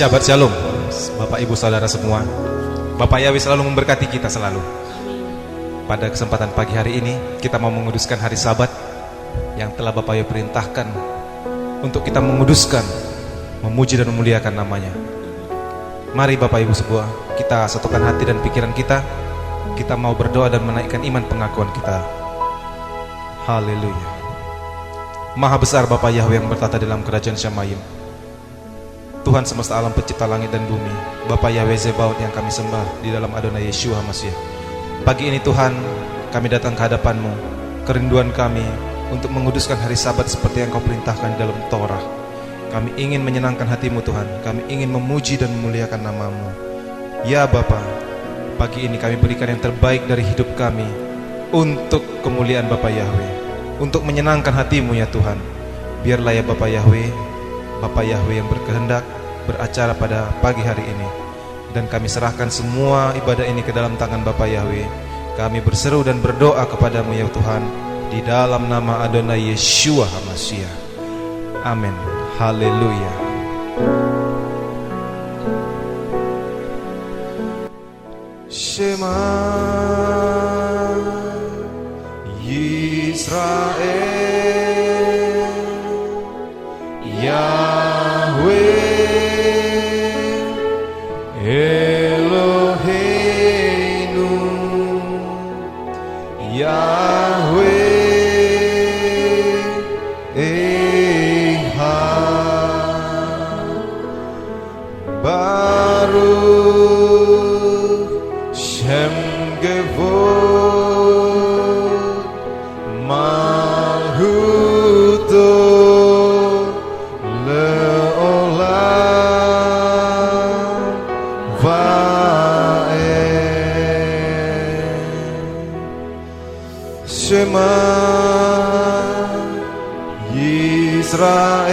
Shabbat Shalom Bapak Ibu Saudara semua. Bapak Yahweh selalu memberkati kita selalu. Pada kesempatan pagi hari ini kita mau menguduskan hari Sabat yang telah Bapak Yahweh perintahkan untuk kita menguduskan, memuji dan memuliakan namanya. Mari Bapak Ibu semua, kita satukan hati dan pikiran kita. Kita mau berdoa dan menaikkan iman pengakuan kita. Haleluya. Maha besar Bapak Yahweh yang bertata dalam kerajaan Syamayim, Tuhan semesta alam pencipta langit dan bumi, Bapak Yahweh Zebaot yang kami sembah di dalam Adonai Yeshua HaMashiach. Pagi ini Tuhan, kami datang ke hadapan-Mu. Kerinduan kami untuk menguduskan hari Sabat seperti yang Kau perintahkan di dalam Torah. Kami ingin menyenangkan hati-Mu Tuhan. Kami ingin memuji dan memuliakan nama-Mu. Ya Bapa, pagi ini kami berikan yang terbaik dari hidup kami untuk kemuliaan Bapak Yahweh, untuk menyenangkan hati-Mu ya Tuhan. Biarlah ya Bapak Yahweh, Bapak Yahweh yang berkehendak beracara pada pagi hari ini. Dan kami serahkan semua ibadah ini ke dalam tangan Bapak Yahweh. Kami berseru dan berdoa kepadamu ya Tuhan, di dalam nama Adonai Yeshua HaMashiach. Amin. Haleluya. Shema Yisrael, Yahweh Eloheinu, Yahweh Echad, Baruch Shem Kevod Malchuto leolam vaed. Shema Yisrael,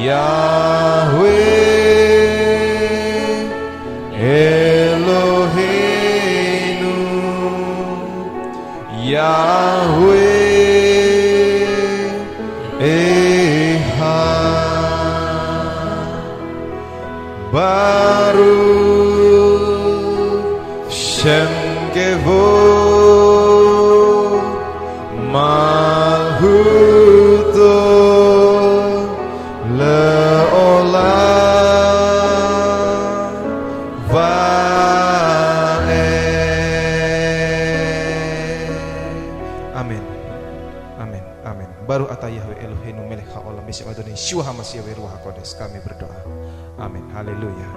Yahweh Eloheinu, Yahweh Echad, Baruch Shem Kevod Malchuto leolam vaed. Amin. Amin. Amin. Baru atah Yahweh Eloheinu melech haolam b'shem Adonai Yeshua HaMashiach Ruach HaKodesh. Kami berdoa. Amin. Haleluya.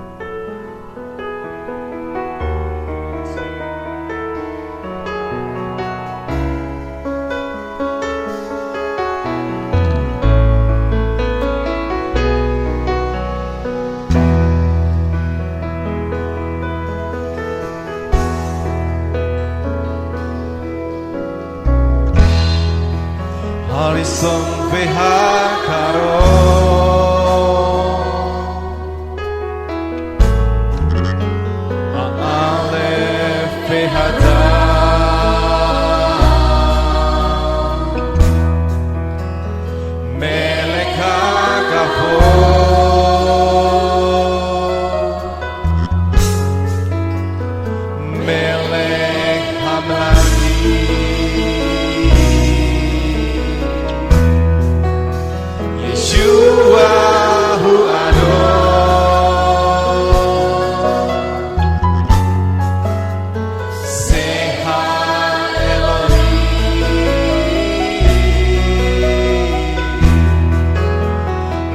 Harison v'hakaron, ha'alef v'hadam, melech hakavod, melech hamlachim, Yeshua hu Adon, Seha Elohim,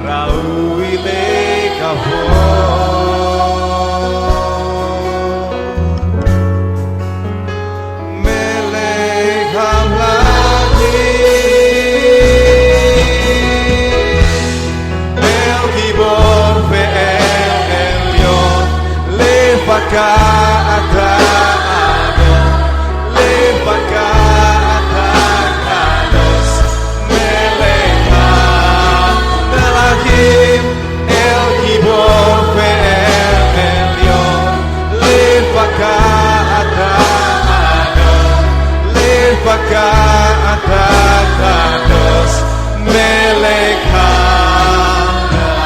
Raui lekavod, Melech hamlachim, El Gibor ve'el Elyon, Levaka ata Adon, Levaka ata Kadosh, Melech hamlachim, El Gibor ve'el Elyon, Levaka ata Adon, Levaka ata Kadosh, Melech hamlachim.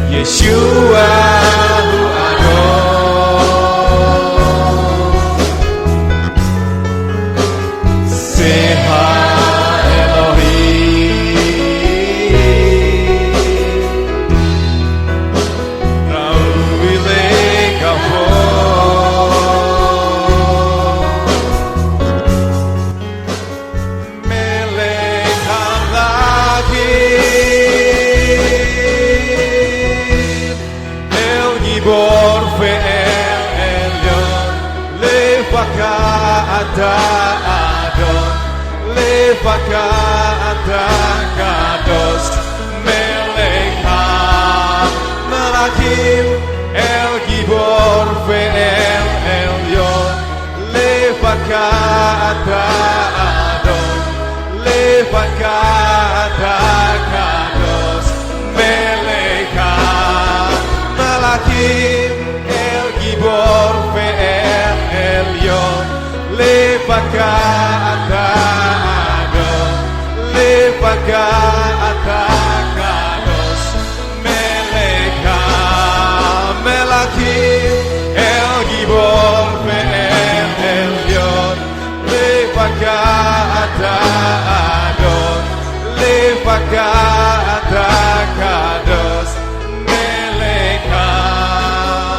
Yeshua hu Adon Seha Elohim Rauile Gavo Melech Hamlachim Gibor ve'el elyon Levaka ata Adon Levaka ata Kadosh Melech HaMelachim El Gibor ve'el elyon Levaka ata Adon Levaka ata Kadosh Melech HaMelachim El Gibor ve'el elyon Levaka ata Adon Levaka ata Kadosh Melech HaMelachim El Gibor ve'el elyon Levaka ata Adon Levaka ata Kadosh Melech HaMelachim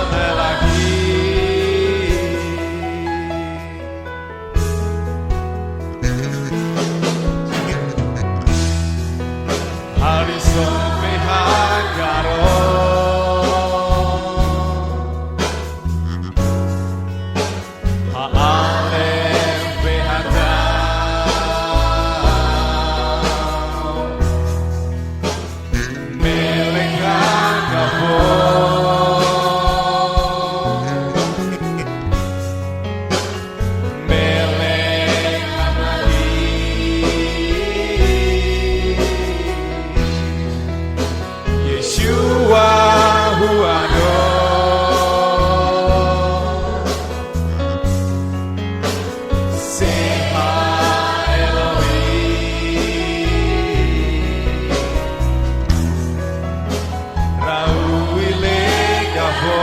Harison ve'Hagaron Ha'alef ve'Hadam Melech HaGavon Melech HaMelachim Yeshua hu Adon Seha Elohim Rauile Gavon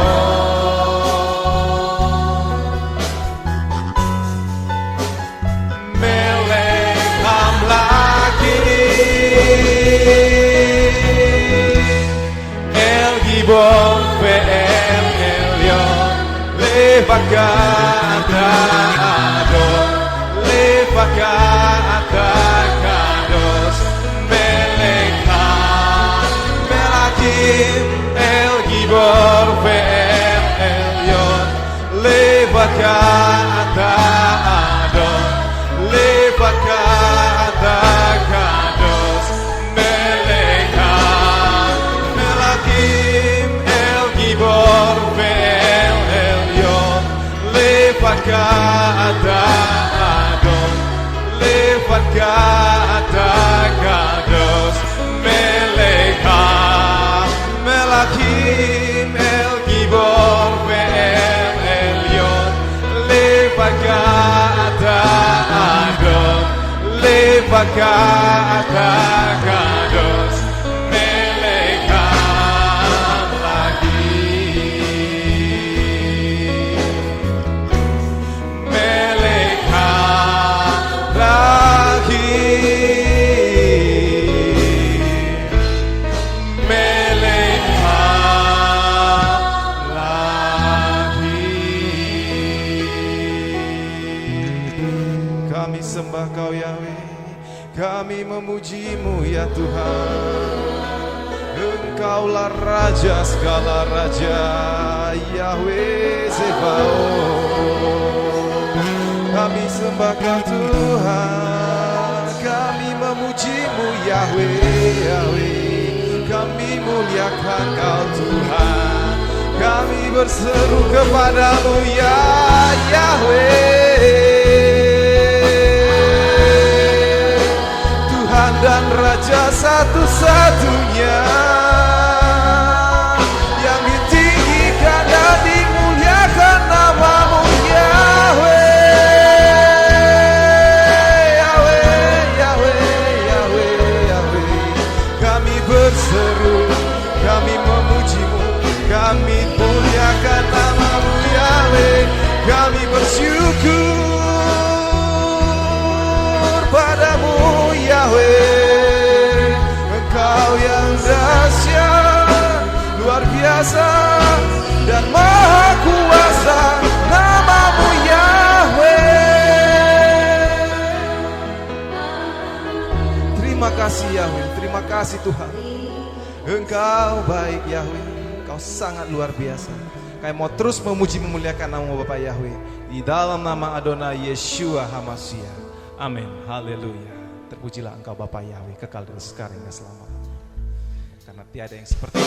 Melech Hamlachim El Gibor ve'el elyon Levaka ata Adon Levaka ata Kadosh Melech HaMelachim El Gibor ve'el elyon Levaka ata Adon Levaka ata Kadosh Melech HaMelachim El Gibor ve'el elyon Levaka ata Adon Levaka ata Kadosh Melech HaMelachim El Gibor ve'el elyon Levaka ata Adon Levaka ata Kadosh Melech HaMelachim Melech HaMelachim Melech HaMelachim Kami sembah Kau Yahweh, kami memuji-Mu ya Tuhan. Engkaulah Raja segala Raja, Yahweh Zebaoth. Kami sembah Kau Tuhan, kami memuji-Mu Yahweh, Yahweh. Kami kami muliakan Kau Tuhan. Kami berseru kepadamu ya Yahweh, Tuhan dan Raja satu-satunya, yang ditinggikan dan dimuliakan namamu Yahweh, Yahweh, Yahweh, Yahweh, Yahweh. Kami berseru, kami memujimu, kami muliakan namamu Yahweh. Kami bersyukur padamu Yahweh. Engkau yang dahsyat, luar biasa dan maha kuasa, namamu Yahweh. Terima kasih Yahweh, terima kasih Tuhan. Engkau baik Yahweh, Engkau sangat luar biasa. Kami mau terus memuji memuliakan nama Bapa Yahweh di dalam nama Adonai Yeshua HaMashiach. Amin. Haleluya. Terpujilah Engkau Bapa Yahweh kekal dari sekarang hingga selamanya. Karena tiada yang seperti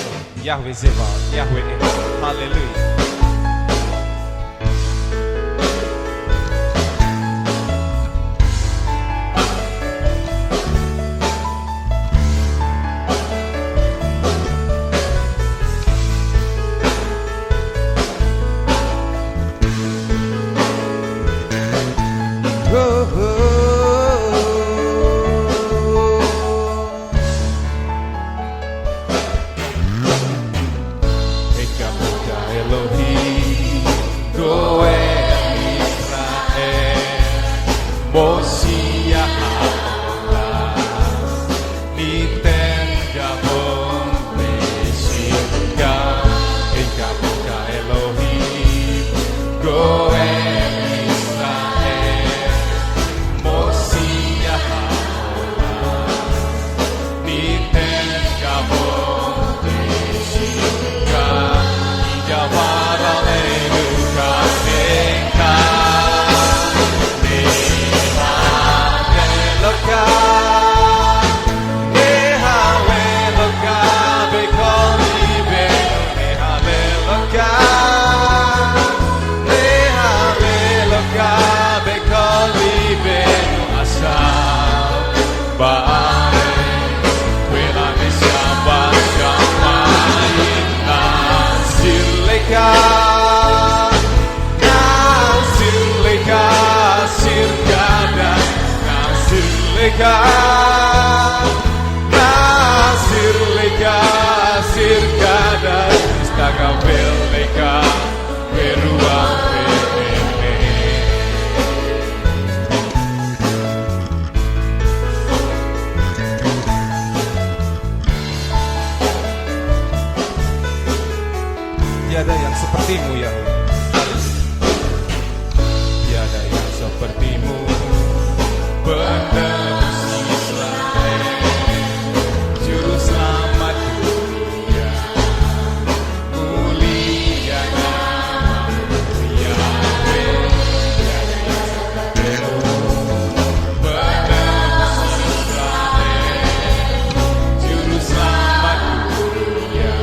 Yahweh Zebaot, Yahweh Elo. Haleluya. Tiada yang sepertimu Yahweh, tiada yang sepertimu, penebus Israel, juru selamat dunia, mulia namamu Yahweh. Tiada yang sepertimu, penebus Israel, juru selamat dunia.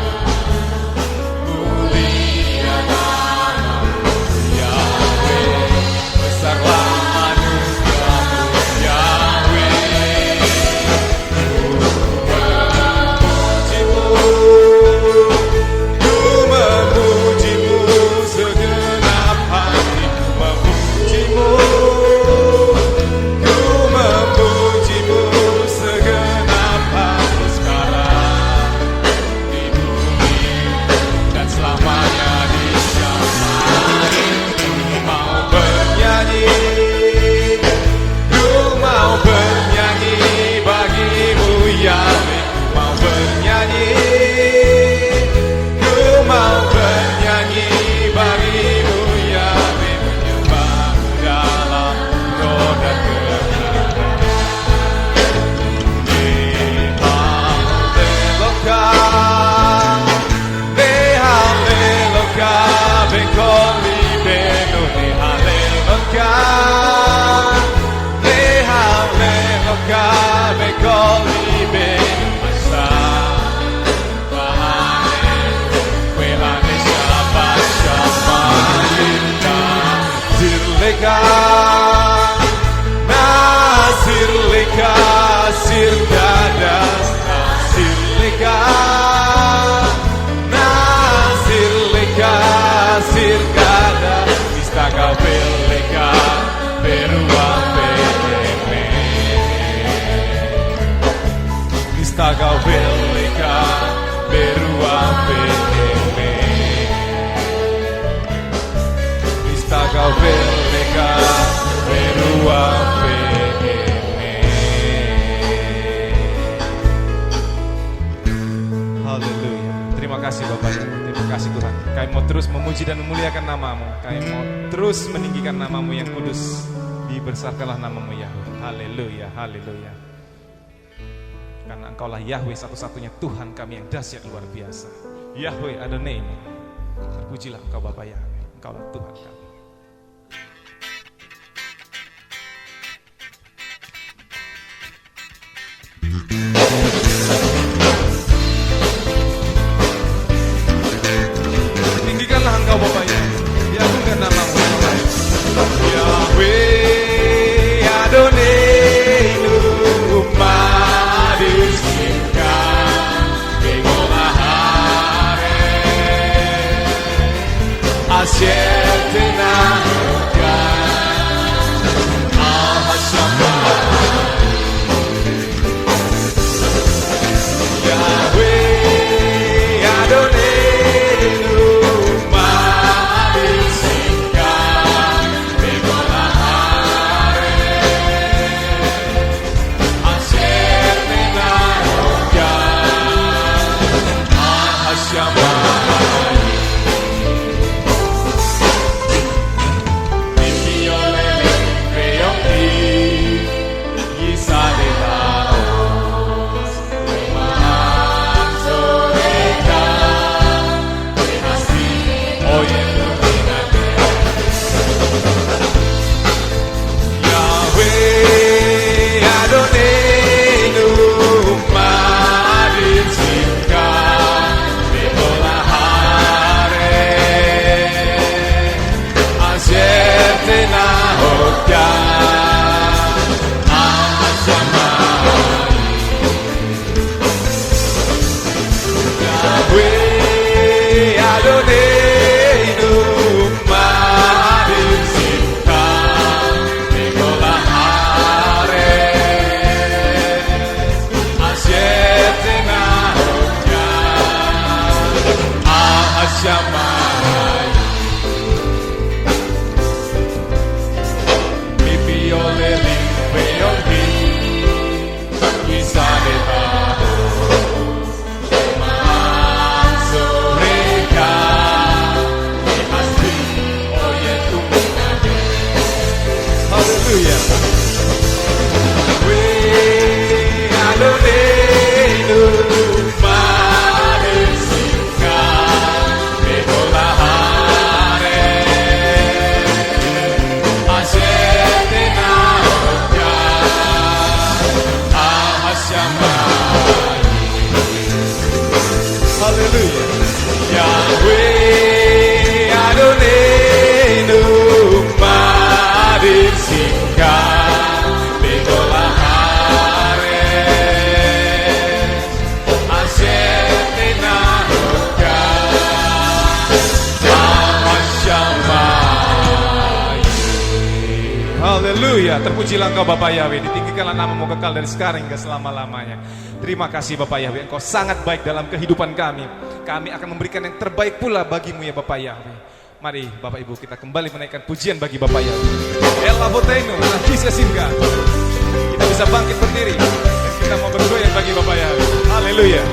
Vista kau velika berua pene. Vista kau velika berua pene. Haleluya. Terima kasih Bapak ya. Terima kasih Tuhan. Kami mau terus memuji dan memuliakan namamu. Kami mau terus meninggikan namamu yang kudus. Dibesarkanlah namamu Yahweh. Haleluya, haleluya. Karena engkaulah Yahweh satu-satunya Tuhan kami yang dahsyat luar biasa. Yahweh Adonai. Terpujilah engkau Bapa Yahweh. Engkaulah Tuhan kami. Tinggikanlah engkau Bapa Yahweh. Diagungkan namamu Yahweh. Haleluya, terpujilah engkau Bapak Yahweh, ditinggikanlah namamu kekal dari sekarang hingga selama-lamanya. Terima kasih Bapak Yahweh, engkau sangat baik dalam kehidupan kami. Kami akan memberikan yang terbaik pula bagimu ya Bapak Yahweh. Mari Bapak Ibu kita kembali menaikkan pujian bagi Bapak Yahweh. Ella Boteno, Nafisa Singa. Kita bisa bangkit berdiri dan kita mau bergoyang bagi Bapak Yahweh. Haleluya.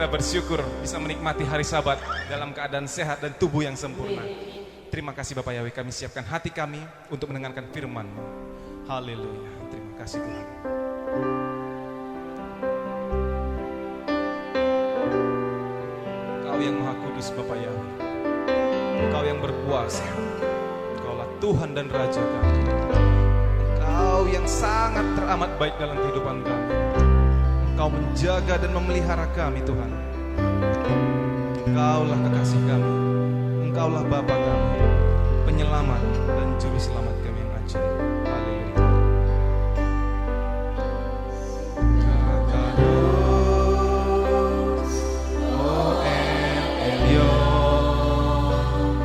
kita bersyukur bisa menikmati hari Sabat dalam keadaan sehat dan tubuh yang sempurna. Terima kasih Bapak Yahweh, kami siapkan hati kami untuk mendengarkan firman-Mu. Haleluya. Terima kasih Tuhan. Engkau yang Maha Kudus Bapak Yahweh, Engkau yang berkuasa, Engkaulah Tuhan dan Raja kami. Engkau yang sangat teramat baik dalam kehidupan kami. Engkau menjaga dan memelihara kami Tuhan. Engkaulah kekasih kami, Engkaulah Bapa kami, penyelamat dan juru selamat kami yang ajaib. Haleluya. Kakados, O El Elyon,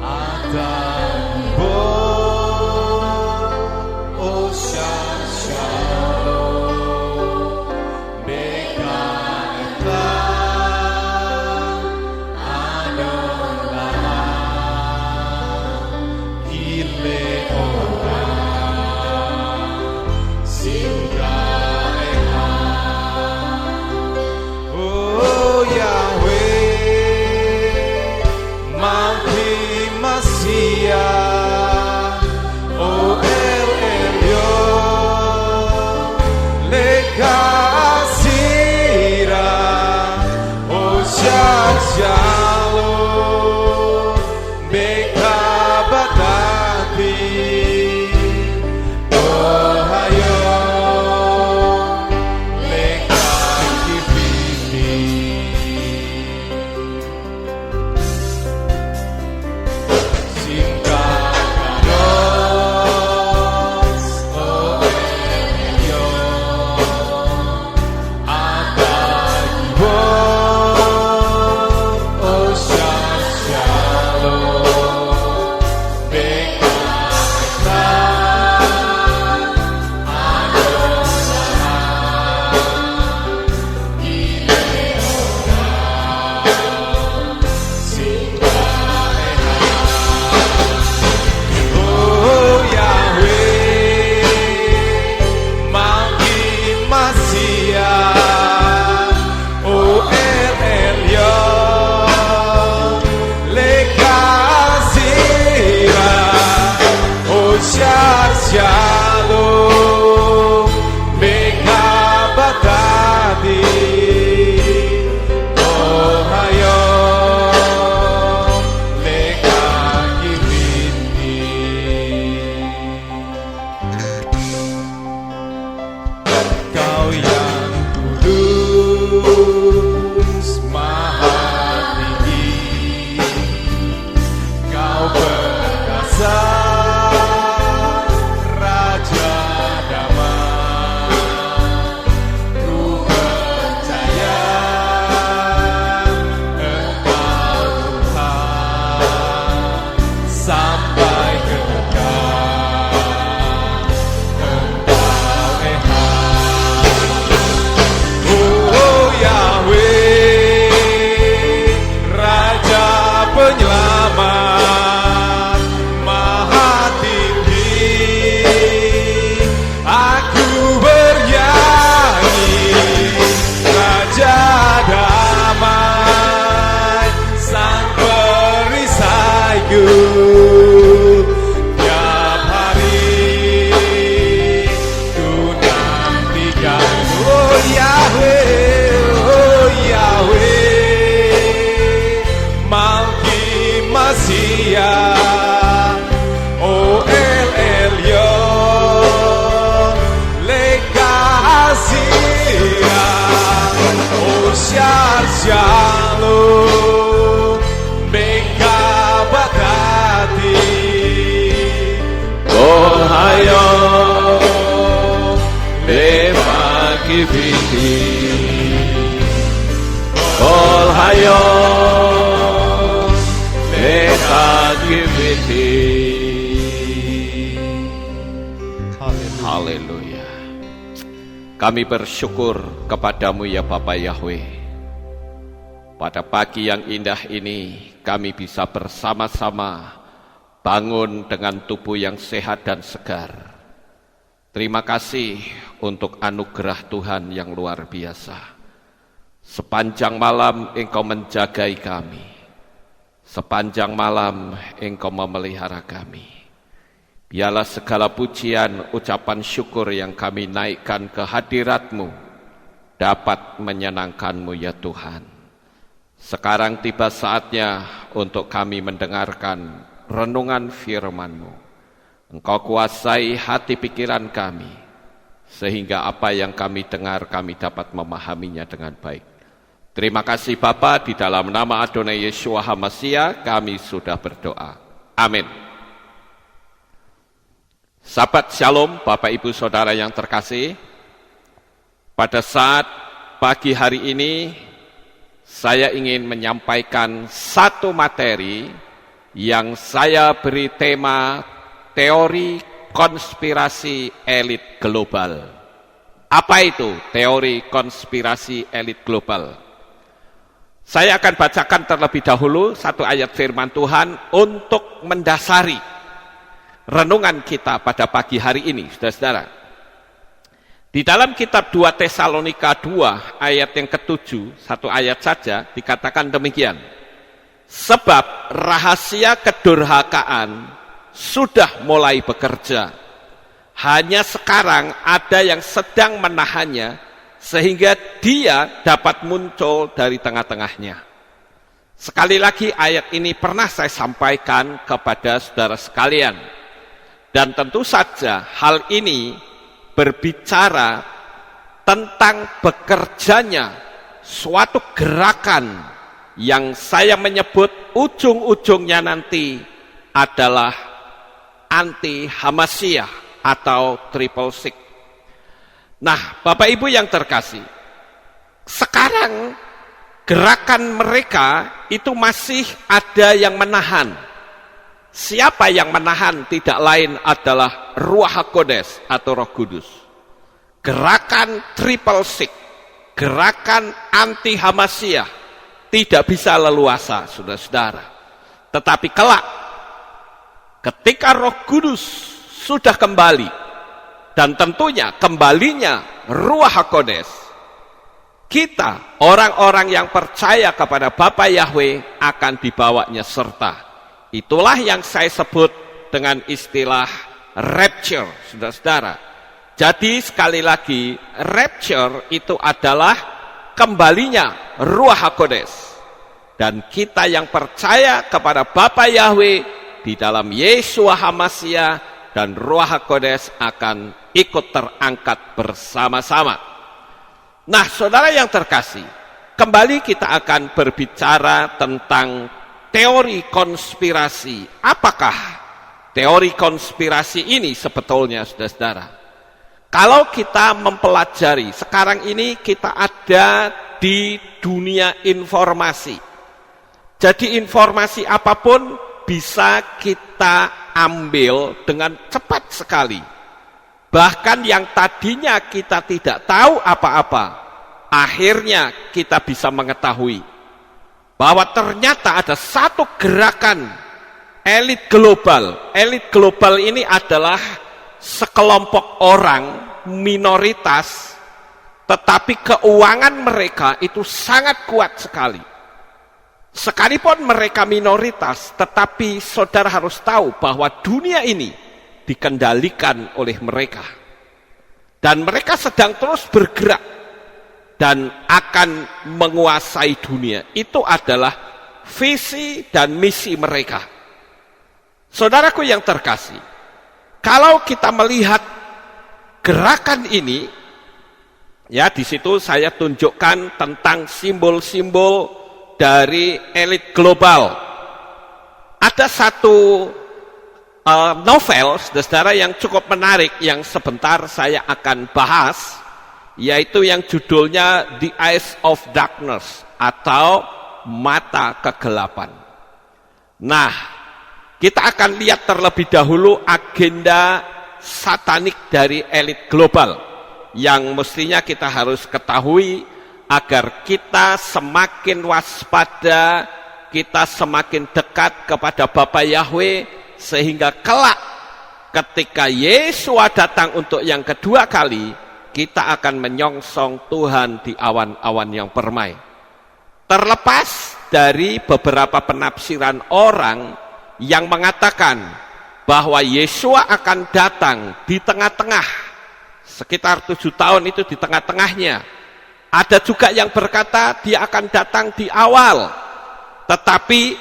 Adonai, O Shalom, Bekatlah, Adonai, Gileolah, Singaeha. Oh Yahweh, Malki Mashiach, O El Elyon, Lekasira, O Shalom, Bekabatati, Ohayom, Lekakiviti. Singkakados, O Elyon, Adagibor, O Shalom, Bekatlah, Adonai, Gileolah, Singaeha. Oh Yahweh, Malki Mashiach, O El Elyon, Lekasira, O Shalom, Bekabatati, Ohayom, Lekakiviti. Kau yang kudus, maha tinggi, Kau perkasa, Raja damai. Ku percaya Engkau Tuhan sampai kekal. Engkau Esa. Oh Yahweh, Raja penyelamat, maha tinggi. Aku bernyanyi, Raja damai, sang perisaiku. Tiap hari ku nantikan. Oh Yahweh, Malki Mashiach, O El Elyon, Lekasira, O Shalom, Bekabatati, Ohayom, Lekakiviti. Ohayom, Lekakiviti. Haleluya. Kami bersyukur kepadamu ya Bapa Yahweh. Pada pagi yang indah ini kami bisa bersama-sama bangun dengan tubuh yang sehat dan segar. Terima kasih untuk anugerah Tuhan yang luar biasa. Sepanjang malam Engkau menjagai kami. Sepanjang malam Engkau memelihara kami. Biarlah segala pujian, ucapan syukur yang kami naikkan ke hadirat-Mu dapat menyenangkan-Mu ya Tuhan. Sekarang tiba saatnya untuk kami mendengarkan renungan firman-Mu. Engkau kuasai hati pikiran kami, sehingga apa yang kami dengar kami dapat memahaminya dengan baik. Terima kasih Bapa, di dalam nama Adonai Yeshua HaMashiach kami sudah berdoa. Amin. Sahabat Shalom, Bapak Ibu Saudara yang terkasih, pada saat pagi hari ini saya ingin menyampaikan satu materi yang saya beri tema teori konspirasi elit global. Apa itu teori konspirasi elit global? Saya akan bacakan terlebih dahulu satu ayat firman Tuhan untuk mendasari renungan kita pada pagi hari ini, saudara-saudara. Di dalam kitab 2 Tesalonika 2 ayat yang ke-7, satu ayat saja dikatakan demikian. Sebab rahasia kedurhakaan sudah mulai bekerja. Hanya sekarang ada yang sedang menahannya, sehingga dia dapat muncul dari tengah-tengahnya. Sekali lagi ayat ini pernah saya sampaikan kepada saudara sekalian. Dan tentu saja hal ini berbicara tentang bekerjanya suatu gerakan yang saya menyebut ujung-ujungnya nanti adalah anti-Hamashiach atau Triple Six. Nah, Bapak Ibu yang terkasih, sekarang gerakan mereka itu masih ada yang menahan. Siapa yang menahan? Tidak lain adalah Ruach HaKodes atau Roh Kudus. Gerakan Triple Six, gerakan anti-Hamashiach tidak bisa leluasa, saudara-saudara. Tetapi kelak, ketika Roh Kudus sudah kembali, dan tentunya kembalinya Ruach HaKodes, kita orang-orang yang percaya kepada Bapa Yahweh akan dibawanya serta. Itulah yang saya sebut dengan istilah rapture, saudara-saudara. Jadi sekali lagi, rapture itu adalah kembalinya Ruach HaKodes. Dan kita yang percaya kepada Bapa Yahweh di dalam Yeshua HaMashiach dan Ruach HaKodes akan ikut terangkat bersama-sama. Nah, saudara yang terkasih, kembali kita akan berbicara tentang teori konspirasi. Apakah teori konspirasi ini sebetulnya, saudara-saudara? Kalau kita mempelajari, sekarang ini kita ada di dunia informasi. Jadi informasi apapun bisa kita ambil dengan cepat sekali. Bahkan yang tadinya kita tidak tahu apa-apa, akhirnya kita bisa mengetahui bahwa ternyata ada satu gerakan elit global. Elit global ini adalah sekelompok orang minoritas, tetapi keuangan mereka itu sangat kuat sekali. Sekalipun mereka minoritas, tetapi saudara harus tahu bahwa dunia ini dikendalikan oleh mereka. Dan mereka sedang terus bergerak dan akan menguasai dunia. Itu adalah visi dan misi mereka. Saudaraku yang terkasih, kalau kita melihat gerakan ini, ya di situ saya tunjukkan tentang simbol-simbol dari elit global. Ada satu novel, saudara, yang cukup menarik yang sebentar saya akan bahas, yaitu yang judulnya The Eyes of Darkness atau Mata Kegelapan. Nah, kita akan lihat terlebih dahulu agenda satanik dari elit global yang mestinya kita harus ketahui agar kita semakin waspada, kita semakin dekat kepada Bapa Yahweh, sehingga kelak ketika Yesus datang untuk yang kedua kali, kita akan menyongsong Tuhan di awan-awan yang permai. Terlepas dari beberapa penafsiran orang yang mengatakan bahwa Yesua akan datang di tengah-tengah, sekitar 7 tahun itu di tengah-tengahnya. Ada juga yang berkata dia akan datang di awal, tetapi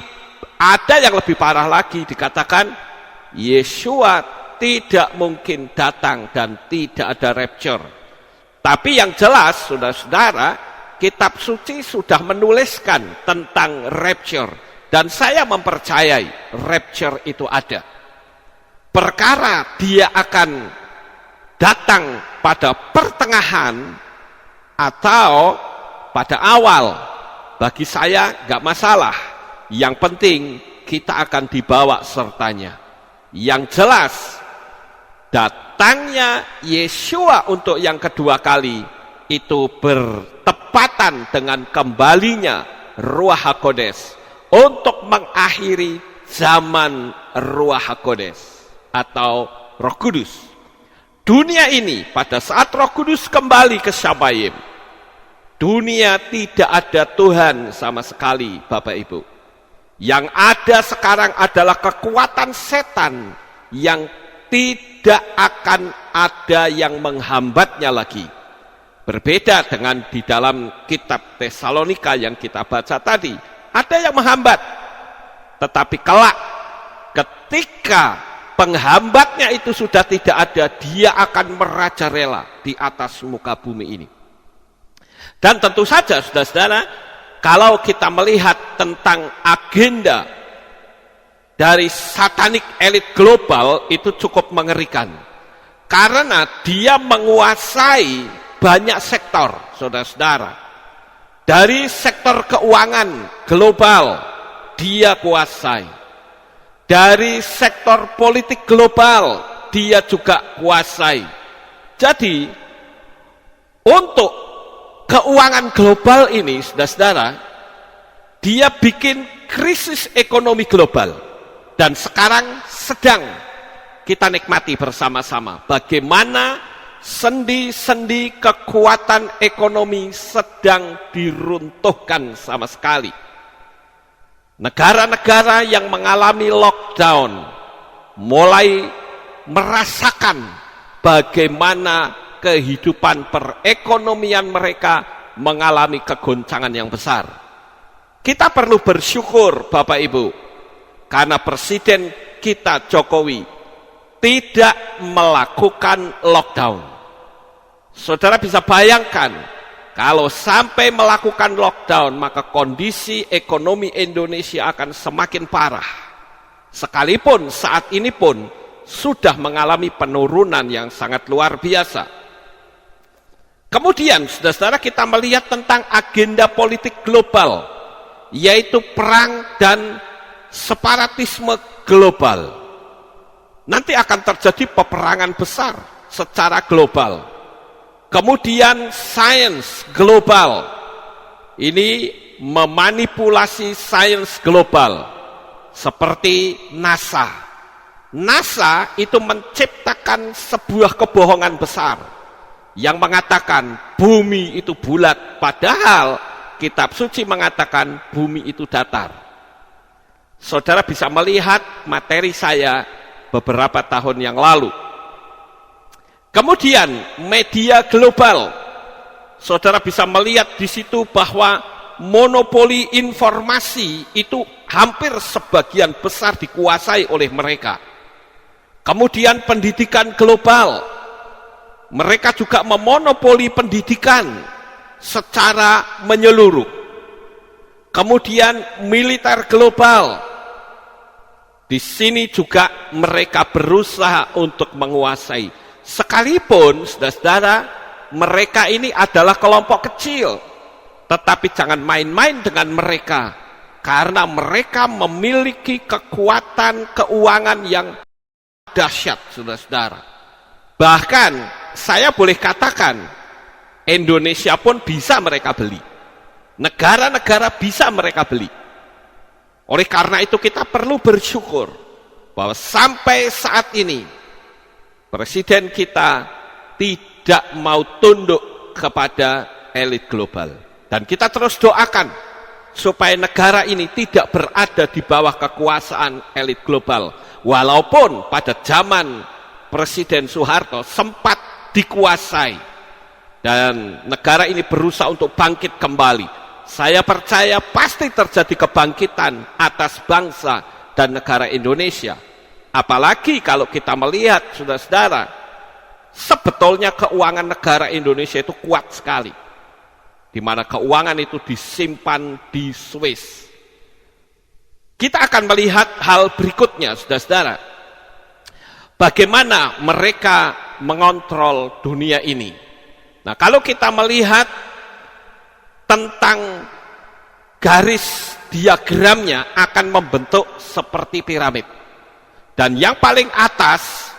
ada yang lebih parah lagi, dikatakan Yesua tidak mungkin datang dan tidak ada rapture. Tapi yang jelas, saudara-saudara, kitab suci sudah menuliskan tentang rapture, dan saya mempercayai rapture itu ada. Perkara dia akan datang pada pertengahan atau pada awal, bagi saya gak masalah. Yang penting kita akan dibawa sertanya. Yang jelas, datangnya Yesua untuk yang kedua kali itu bertepatan dengan kembalinya Ruach HaKodes untuk mengakhiri zaman Ruach HaKodes atau Roh Kudus. Dunia ini pada saat Roh Kudus kembali ke Syabayim, dunia tidak ada Tuhan sama sekali, Bapak Ibu. Yang ada sekarang adalah kekuatan setan yang tidak akan ada yang menghambatnya lagi. Berbeda dengan di dalam kitab Tesalonika yang kita baca tadi, ada yang menghambat. Tetapi kelak ketika penghambatnya itu sudah tidak ada, dia akan merajalela di atas muka bumi ini. Dan tentu saja, saudara-saudara, kalau kita melihat tentang agenda dari satanik elit global, itu cukup mengerikan. Karena dia menguasai banyak sektor, saudara-saudara. Dari sektor keuangan global, dia kuasai. Dari sektor politik global, dia juga kuasai. Jadi, untuk keuangan global ini, saudara-saudara, dia bikin krisis ekonomi global. Dan sekarang sedang kita nikmati bersama-sama bagaimana sendi-sendi kekuatan ekonomi sedang diruntuhkan sama sekali. Negara-negara yang mengalami lockdown mulai merasakan bagaimana kehidupan perekonomian mereka mengalami kegoncangan yang besar. Kita perlu bersyukur, Bapak Ibu, karena Presiden kita Jokowi tidak melakukan lockdown. Saudara bisa bayangkan, kalau sampai melakukan lockdown, maka kondisi ekonomi Indonesia akan semakin parah. Sekalipun saat ini pun sudah mengalami penurunan yang sangat luar biasa. Kemudian, saudara-saudara, kita melihat tentang agenda politik global, yaitu perang dan separatisme global. Nanti akan terjadi peperangan besar secara global. Kemudian sains global, ini memanipulasi sains global, seperti NASA. NASA itu menciptakan sebuah kebohongan besar yang mengatakan bumi itu bulat, padahal kitab suci mengatakan bumi itu datar. Saudara bisa melihat materi saya beberapa tahun yang lalu. Kemudian media global, saudara bisa melihat di situ bahwa monopoli informasi itu hampir sebagian besar dikuasai oleh mereka. Kemudian pendidikan global, mereka juga memonopoli pendidikan secara menyeluruh. Kemudian militer global, di sini juga mereka berusaha untuk menguasai. Sekalipun, saudara-saudara, mereka ini adalah kelompok kecil, tetapi jangan main-main dengan mereka, karena mereka memiliki kekuatan keuangan yang dahsyat, saudara-saudara. Bahkan, saya boleh katakan, Indonesia pun bisa mereka beli. Negara-negara bisa mereka beli. Oleh karena itu kita perlu bersyukur bahwa sampai saat ini Presiden kita tidak mau tunduk kepada elit global. Dan kita terus doakan supaya negara ini tidak berada di bawah kekuasaan elit global. Walaupun pada zaman Presiden Soeharto sempat dikuasai dan negara ini berusaha untuk bangkit kembali. Saya percaya pasti terjadi kebangkitan atas bangsa dan negara Indonesia. Apalagi kalau kita melihat, saudara-saudara, sebetulnya keuangan negara Indonesia itu kuat sekali, di mana keuangan itu disimpan di Swiss. Kita akan melihat hal berikutnya, saudara-saudara, bagaimana mereka mengontrol dunia ini. Nah, kalau kita melihat tentang garis diagramnya akan membentuk seperti piramid. Dan yang paling atas,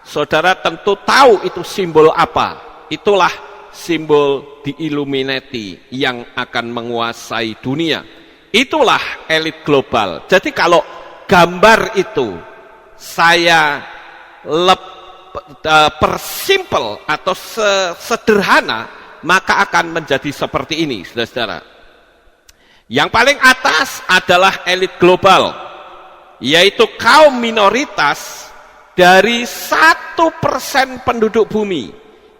saudara tentu tahu itu simbol apa. Itulah simbol di Illuminati yang akan menguasai dunia. Itulah elit global. Jadi kalau gambar itu saya persimpel atau sederhana, maka akan menjadi seperti ini, saudara-saudara. Yang paling atas adalah elit global, yaitu kaum minoritas dari 1% penduduk bumi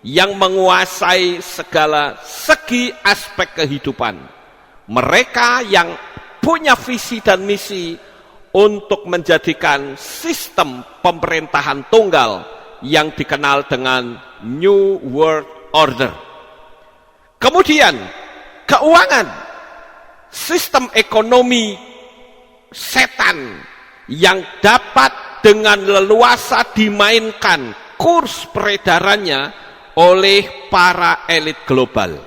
yang menguasai segala segi aspek kehidupan. Mereka yang punya visi dan misi untuk menjadikan sistem pemerintahan tunggal yang dikenal dengan New World Order. Kemudian keuangan, sistem ekonomi setan yang dapat dengan leluasa dimainkan kurs peredarannya oleh para elit global.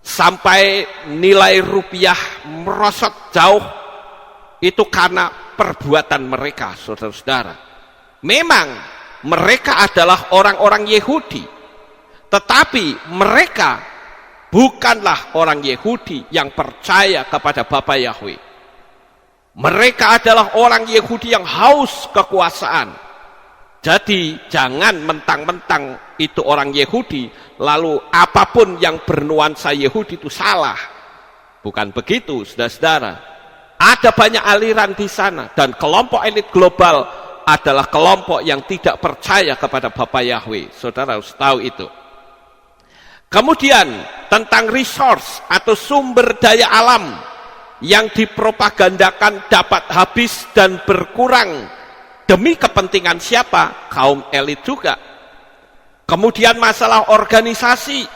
Sampai nilai rupiah merosot jauh, itu karena perbuatan mereka, saudara-saudara. Memang mereka adalah orang-orang Yahudi, tetapi mereka bukanlah orang Yahudi yang percaya kepada Bapa Yahweh. Mereka adalah orang Yahudi yang haus kekuasaan. Jadi jangan mentang-mentang itu orang Yahudi, lalu apapun yang bernuansa Yahudi itu salah. Bukan begitu, saudara-saudara. Ada banyak aliran di sana, dan kelompok elit global adalah kelompok yang tidak percaya kepada Bapa Yahweh. Saudara harus tahu itu. Kemudian tentang resource atau sumber daya alam yang dipropagandakan dapat habis dan berkurang demi kepentingan siapa? Kaum elit juga. Kemudian masalah organisasi.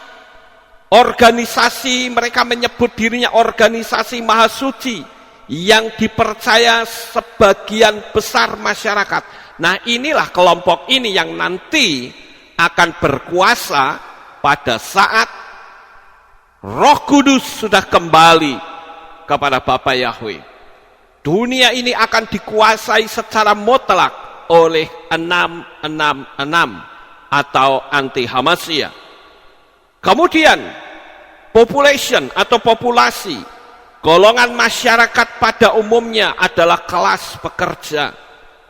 Organisasi, mereka menyebut dirinya organisasi mahasuci yang dipercaya sebagian besar masyarakat. Nah, inilah kelompok ini yang nanti akan berkuasa pada saat Roh Kudus sudah kembali kepada Bapa Yahweh. Dunia ini akan dikuasai secara mutlak oleh 666 atau anti Hamasiyah. Kemudian population atau populasi, golongan masyarakat pada umumnya adalah kelas pekerja,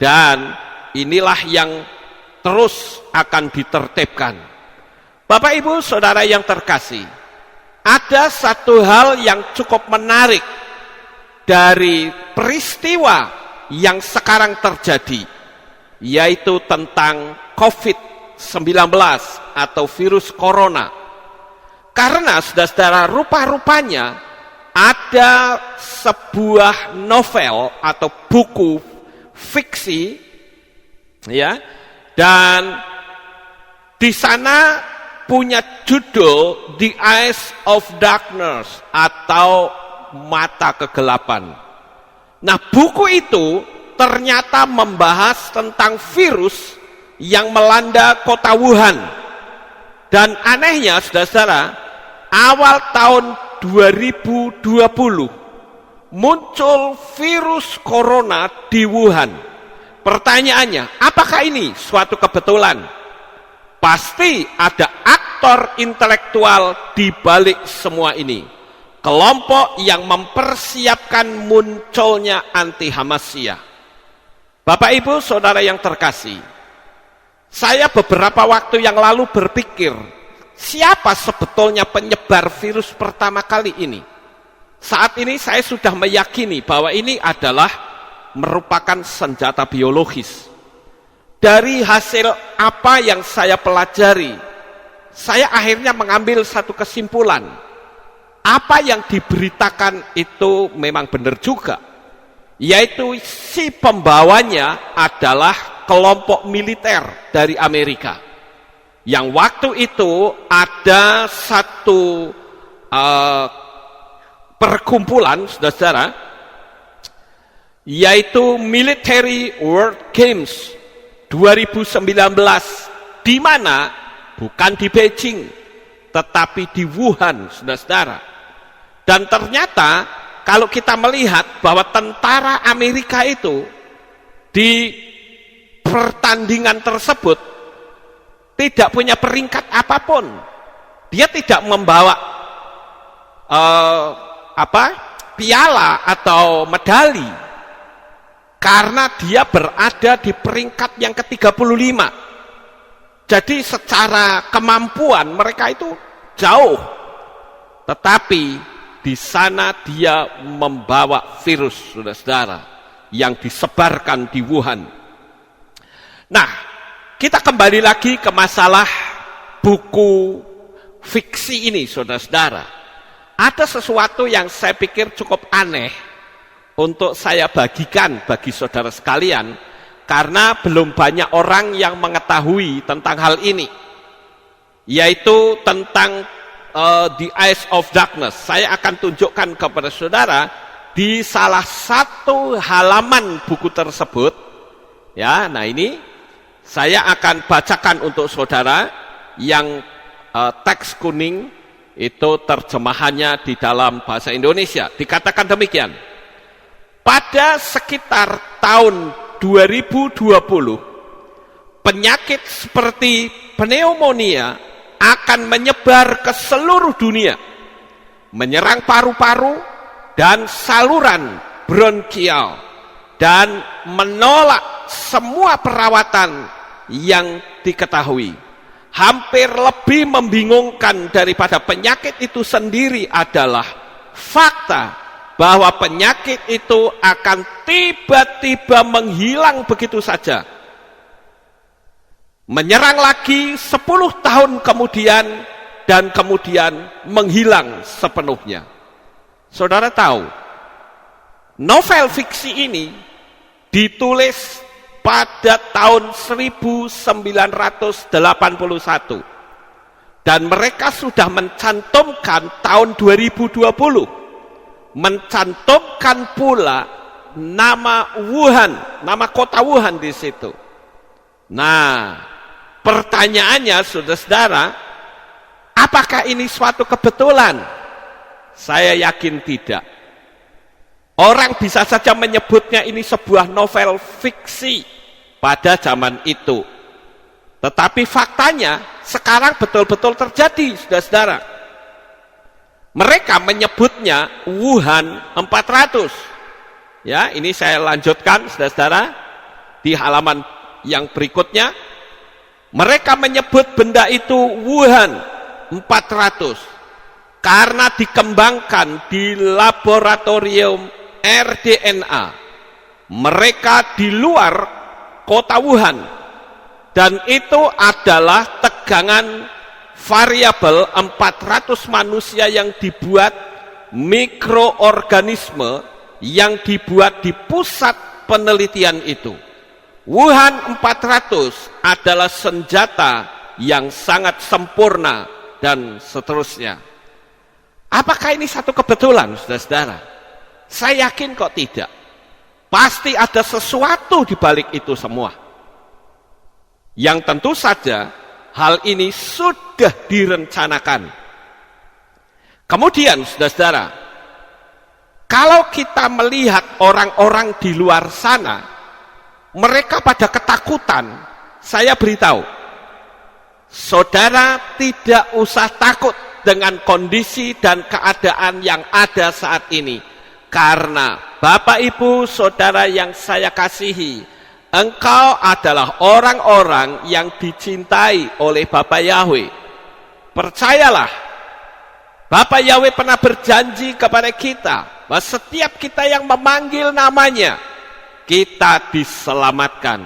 dan inilah yang terus akan ditertibkan. Bapak Ibu Saudara yang terkasih, ada satu hal yang cukup menarik dari peristiwa yang sekarang terjadi, yaitu tentang COVID-19 atau virus corona. Karena saudara-saudara, rupa-rupanya ada sebuah novel atau buku fiksi, ya, dan di sana punya judul The Eyes of Darkness atau Mata Kegelapan. Nah, buku itu ternyata membahas tentang virus yang melanda kota Wuhan. Dan anehnya, saudara-saudara, awal tahun 2020 muncul virus corona di Wuhan. Pertanyaannya, apakah ini suatu kebetulan? Pasti ada aktor intelektual di balik semua ini. Kelompok yang mempersiapkan munculnya anti Hamasiyah. Bapak Ibu Saudara yang terkasih, Saya beberapa waktu yang lalu berpikir, siapa sebetulnya penyebar virus pertama kali ini? Saat ini saya sudah meyakini bahwa ini adalah merupakan senjata biologis. Dari hasil apa yang saya pelajari, saya akhirnya mengambil satu kesimpulan. Apa yang diberitakan itu memang benar juga, yaitu si pembawanya adalah kelompok militer dari Amerika. Yang waktu itu ada satu perkumpulan, saudara-saudara, yaitu Military World Games 2019, di mana bukan di Beijing, tetapi di Wuhan, saudara-saudara. Dan ternyata kalau kita melihat bahwa tentara Amerika itu di pertandingan tersebut tidak punya peringkat apapun. Dia tidak membawa piala atau medali, karena dia berada di peringkat yang ke-35. Jadi secara kemampuan mereka itu jauh, tetapi di sana dia membawa virus, saudara-saudara, yang disebarkan di Wuhan. Nah, kita kembali lagi ke masalah buku fiksi ini, saudara-saudara. Ada sesuatu yang saya pikir cukup aneh untuk saya bagikan bagi saudara sekalian, karena belum banyak orang yang mengetahui tentang hal ini, yaitu tentang The Eyes of Darkness. Saya akan tunjukkan kepada saudara di salah satu halaman buku tersebut. Ya, nah ini saya akan bacakan untuk saudara yang teks kuning itu terjemahannya di dalam bahasa Indonesia. Dikatakan demikian. Pada sekitar tahun 2020, penyakit seperti pneumonia akan menyebar ke seluruh dunia, menyerang paru-paru dan saluran bronkial, dan menolak semua perawatan yang diketahui. Hampir lebih membingungkan daripada penyakit itu sendiri adalah fakta bahwa penyakit itu akan tiba-tiba menghilang begitu saja, menyerang lagi 10 tahun kemudian, dan kemudian menghilang sepenuhnya. Saudara tahu, novel fiksi ini ditulis pada tahun 1981, dan mereka sudah mencantumkan tahun 2020, mencantumkan pula nama Wuhan, nama kota Wuhan di situ. Nah, pertanyaannya, saudara-saudara, apakah ini suatu kebetulan? Saya yakin tidak. Orang bisa saja menyebutnya ini sebuah novel fiksi pada zaman itu. Tetapi faktanya sekarang betul-betul terjadi, saudara-saudara. Mereka menyebutnya Wuhan 400. Ya, ini saya lanjutkan, saudara-saudara, di halaman yang berikutnya. Mereka menyebut benda itu Wuhan 400 karena dikembangkan di laboratorium rDNA mereka di luar kota Wuhan, dan itu adalah tegangan variabel 400 manusia yang dibuat mikroorganisme yang dibuat di pusat penelitian itu. Wuhan 400 adalah senjata yang sangat sempurna, dan seterusnya. Apakah ini satu kebetulan, saudara-saudara? Saya yakin kok tidak. Pasti ada sesuatu di balik itu semua. Yang tentu saja hal ini sudah direncanakan. Kemudian, saudara-saudara, kalau kita melihat orang-orang di luar sana, mereka pada ketakutan. Saya beritahu, saudara tidak usah takut dengan kondisi dan keadaan yang ada saat ini, karena Bapak Ibu Saudara yang saya kasihi, engkau adalah orang-orang yang dicintai oleh Bapa Yahweh. Percayalah, Bapa Yahweh pernah berjanji kepada kita bahwa setiap kita yang memanggil namanya, kita diselamatkan.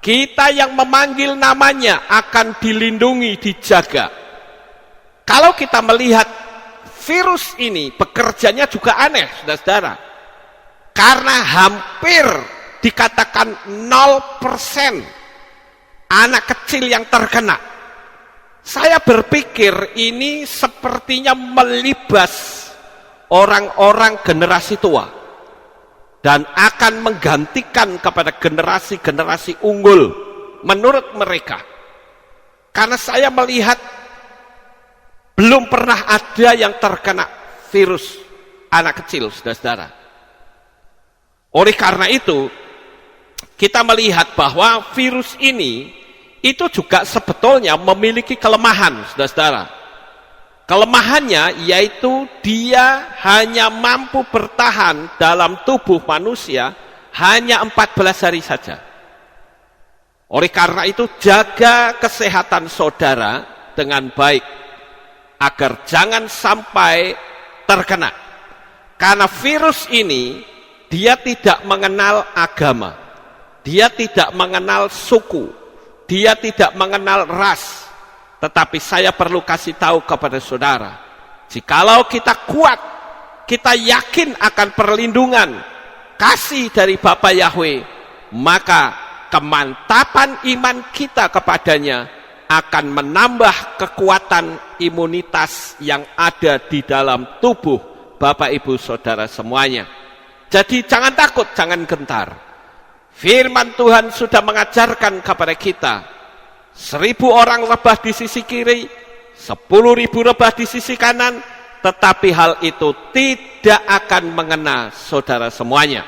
Kita yang memanggil namanya akan dilindungi, dijaga. Kalau kita melihat virus ini, bekerjanya juga aneh, saudara-saudara. Karena hampir dikatakan 0% anak kecil yang terkena. Saya berpikir ini sepertinya melibas orang-orang generasi tua dan akan menggantikan kepada generasi-generasi unggul menurut mereka. Karena saya melihat belum pernah ada yang terkena virus anak kecil, saudara-saudara. Oleh karena itu, kita melihat bahwa virus ini itu juga sebetulnya memiliki kelemahan, saudara-saudara. Kelemahannya yaitu dia hanya mampu bertahan dalam tubuh manusia hanya 14 hari saja. Oleh karena itu, jaga kesehatan saudara dengan baik agar jangan sampai terkena. Karena virus ini dia tidak mengenal agama, dia tidak mengenal suku, dia tidak mengenal ras. Tetapi saya perlu kasih tahu kepada saudara, jikalau kita kuat, kita yakin akan perlindungan kasih dari Bapa Yahweh, maka kemantapan iman kita kepadanya akan menambah kekuatan imunitas yang ada di dalam tubuh Bapak Ibu Saudara semuanya. Jadi jangan takut, jangan gentar. Firman Tuhan sudah mengajarkan kepada kita, 1.000 orang rebah di sisi kiri, 10.000 rebah di sisi kanan, tetapi hal itu tidak akan mengena saudara semuanya.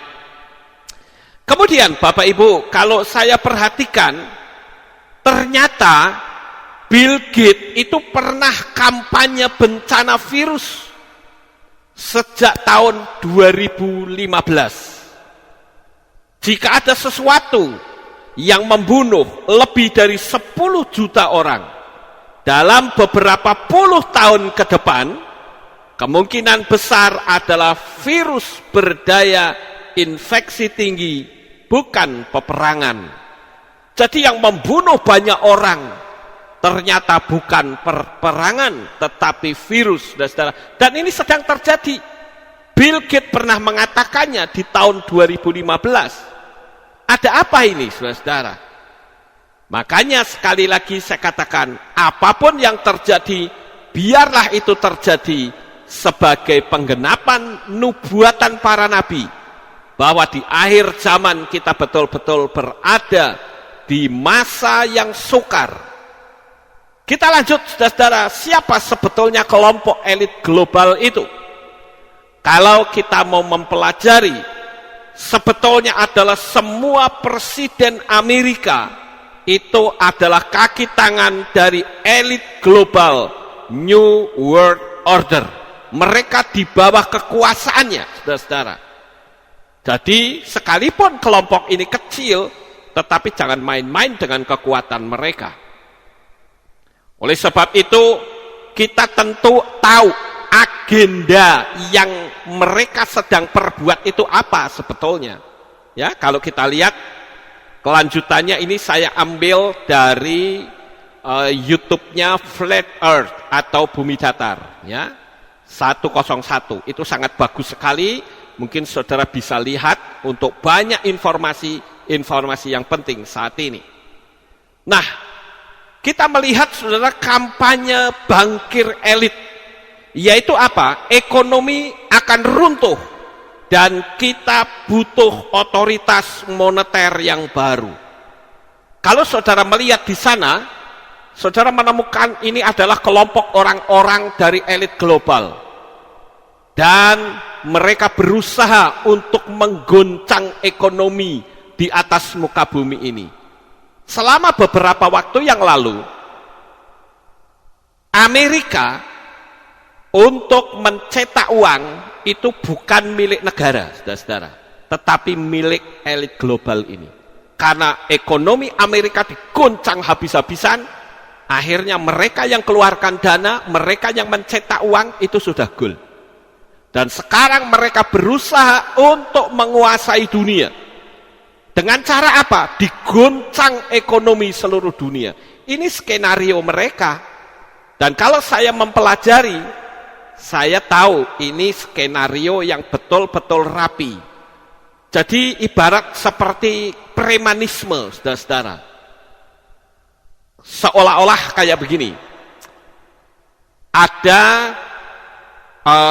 Kemudian Bapak Ibu, kalau saya perhatikan, ternyata Bill Gates itu pernah kampanye bencana virus sejak tahun 2015. Jika ada sesuatu yang membunuh lebih dari 10 juta orang dalam beberapa puluh tahun ke depan, kemungkinan besar adalah virus berdaya infeksi tinggi, bukan peperangan. Jadi yang membunuh banyak orang ternyata bukan peperangan, tetapi virus, saudara. Dan ini sedang terjadi. Bill Gates pernah mengatakannya di tahun 2015. Ada apa ini, saudara-saudara? Makanya sekali lagi saya katakan, apapun yang terjadi, biarlah itu terjadi sebagai penggenapan nubuatan para nabi, bahwa di akhir zaman kita betul-betul berada di masa yang sukar. Kita lanjut, saudara-saudara, siapa sebetulnya kelompok elit global itu? Kalau kita mau mempelajari, sebetulnya adalah semua presiden Amerika itu adalah kaki tangan dari elit global New World Order. Mereka di bawah kekuasaannya, saudara-saudara. Jadi sekalipun kelompok ini kecil, tetapi jangan main-main dengan kekuatan mereka. Oleh sebab itu, kita tentu tahu agenda yang mereka sedang perbuat itu apa sebetulnya. Ya, kalau kita lihat kelanjutannya ini saya ambil dari YouTube-nya Flat Earth atau Bumi Datar, ya. 101. Itu sangat bagus sekali. Mungkin saudara bisa lihat untuk banyak informasi yang penting saat ini. Nah, kita melihat saudara kampanye bangkir elit, yaitu apa? Ekonomi akan runtuh dan kita butuh otoritas moneter yang baru. Kalau saudara melihat di sana, saudara menemukan ini adalah kelompok orang-orang dari elit global. Dan mereka berusaha untuk menggoncang ekonomi di atas muka bumi ini. Selama beberapa waktu yang lalu, Amerika untuk mencetak uang itu bukan milik negara, saudara-saudara, tetapi milik elit global ini. karena ekonomi Amerika diguncang habis-habisan, akhirnya mereka yang keluarkan dana, mereka yang mencetak uang, itu sudah goal. Dan sekarang mereka berusaha untuk menguasai dunia. Dengan cara apa? Diguncang ekonomi seluruh dunia. Ini skenario mereka. Dan kalau saya mempelajari, saya tahu ini skenario yang betul-betul rapi. Jadi ibarat seperti premanisme, saudara-saudara. Seolah-olah kayak begini. Ada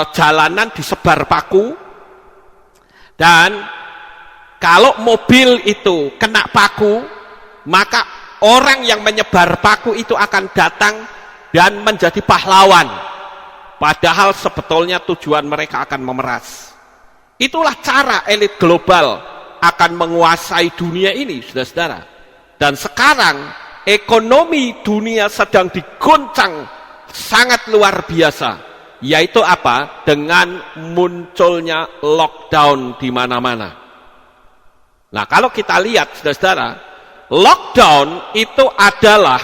jalanan disebar paku, dan kalau mobil itu kena paku, maka orang yang menyebar paku itu akan datang dan menjadi pahlawan. Padahal sebetulnya tujuan mereka akan memeras. Itulah cara elit global akan menguasai dunia ini, saudara-saudara. Dan sekarang ekonomi dunia sedang diguncang sangat luar biasa. Yaitu apa? Dengan munculnya lockdown di mana-mana. Nah, kalau kita lihat, saudara-saudara, lockdown itu adalah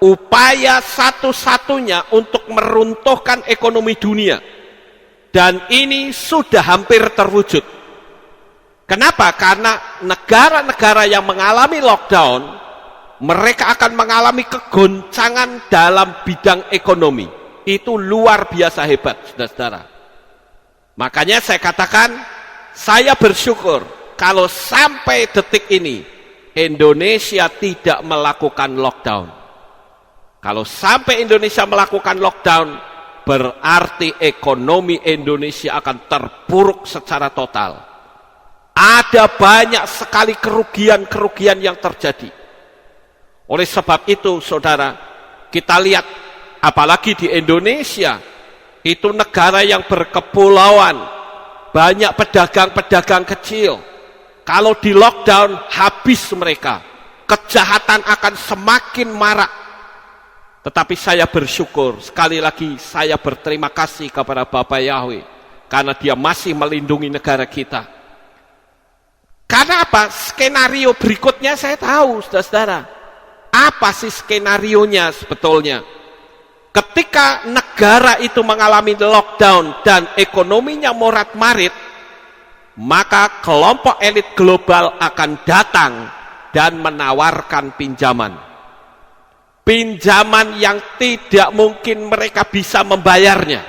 upaya satu-satunya untuk meruntuhkan ekonomi dunia. Dan ini sudah hampir terwujud. Kenapa? Karena negara-negara yang mengalami lockdown, mereka akan mengalami kegoncangan dalam bidang ekonomi. Itu luar biasa hebat, saudara-saudara. Makanya saya katakan, saya bersyukur kalau sampai detik ini Indonesia tidak melakukan lockdown. Kalau sampai Indonesia melakukan lockdown, berarti ekonomi Indonesia akan terpuruk secara total. Ada banyak sekali kerugian-kerugian yang terjadi. Oleh sebab itu, saudara, kita lihat, apalagi di Indonesia, itu negara yang berkepulauan, banyak pedagang-pedagang kecil. Kalau di lockdown, habis mereka. Kejahatan akan semakin marak. Tetapi saya bersyukur, sekali lagi saya berterima kasih kepada Bapak Yahweh, karena Dia masih melindungi negara kita. Karena apa? Skenario berikutnya saya tahu, saudara-saudara. Apa sih skenarionya sebetulnya? Ketika negara itu mengalami lockdown dan ekonominya morat-marit, maka kelompok elit global akan datang dan menawarkan pinjaman. Pinjaman yang tidak mungkin mereka bisa membayarnya.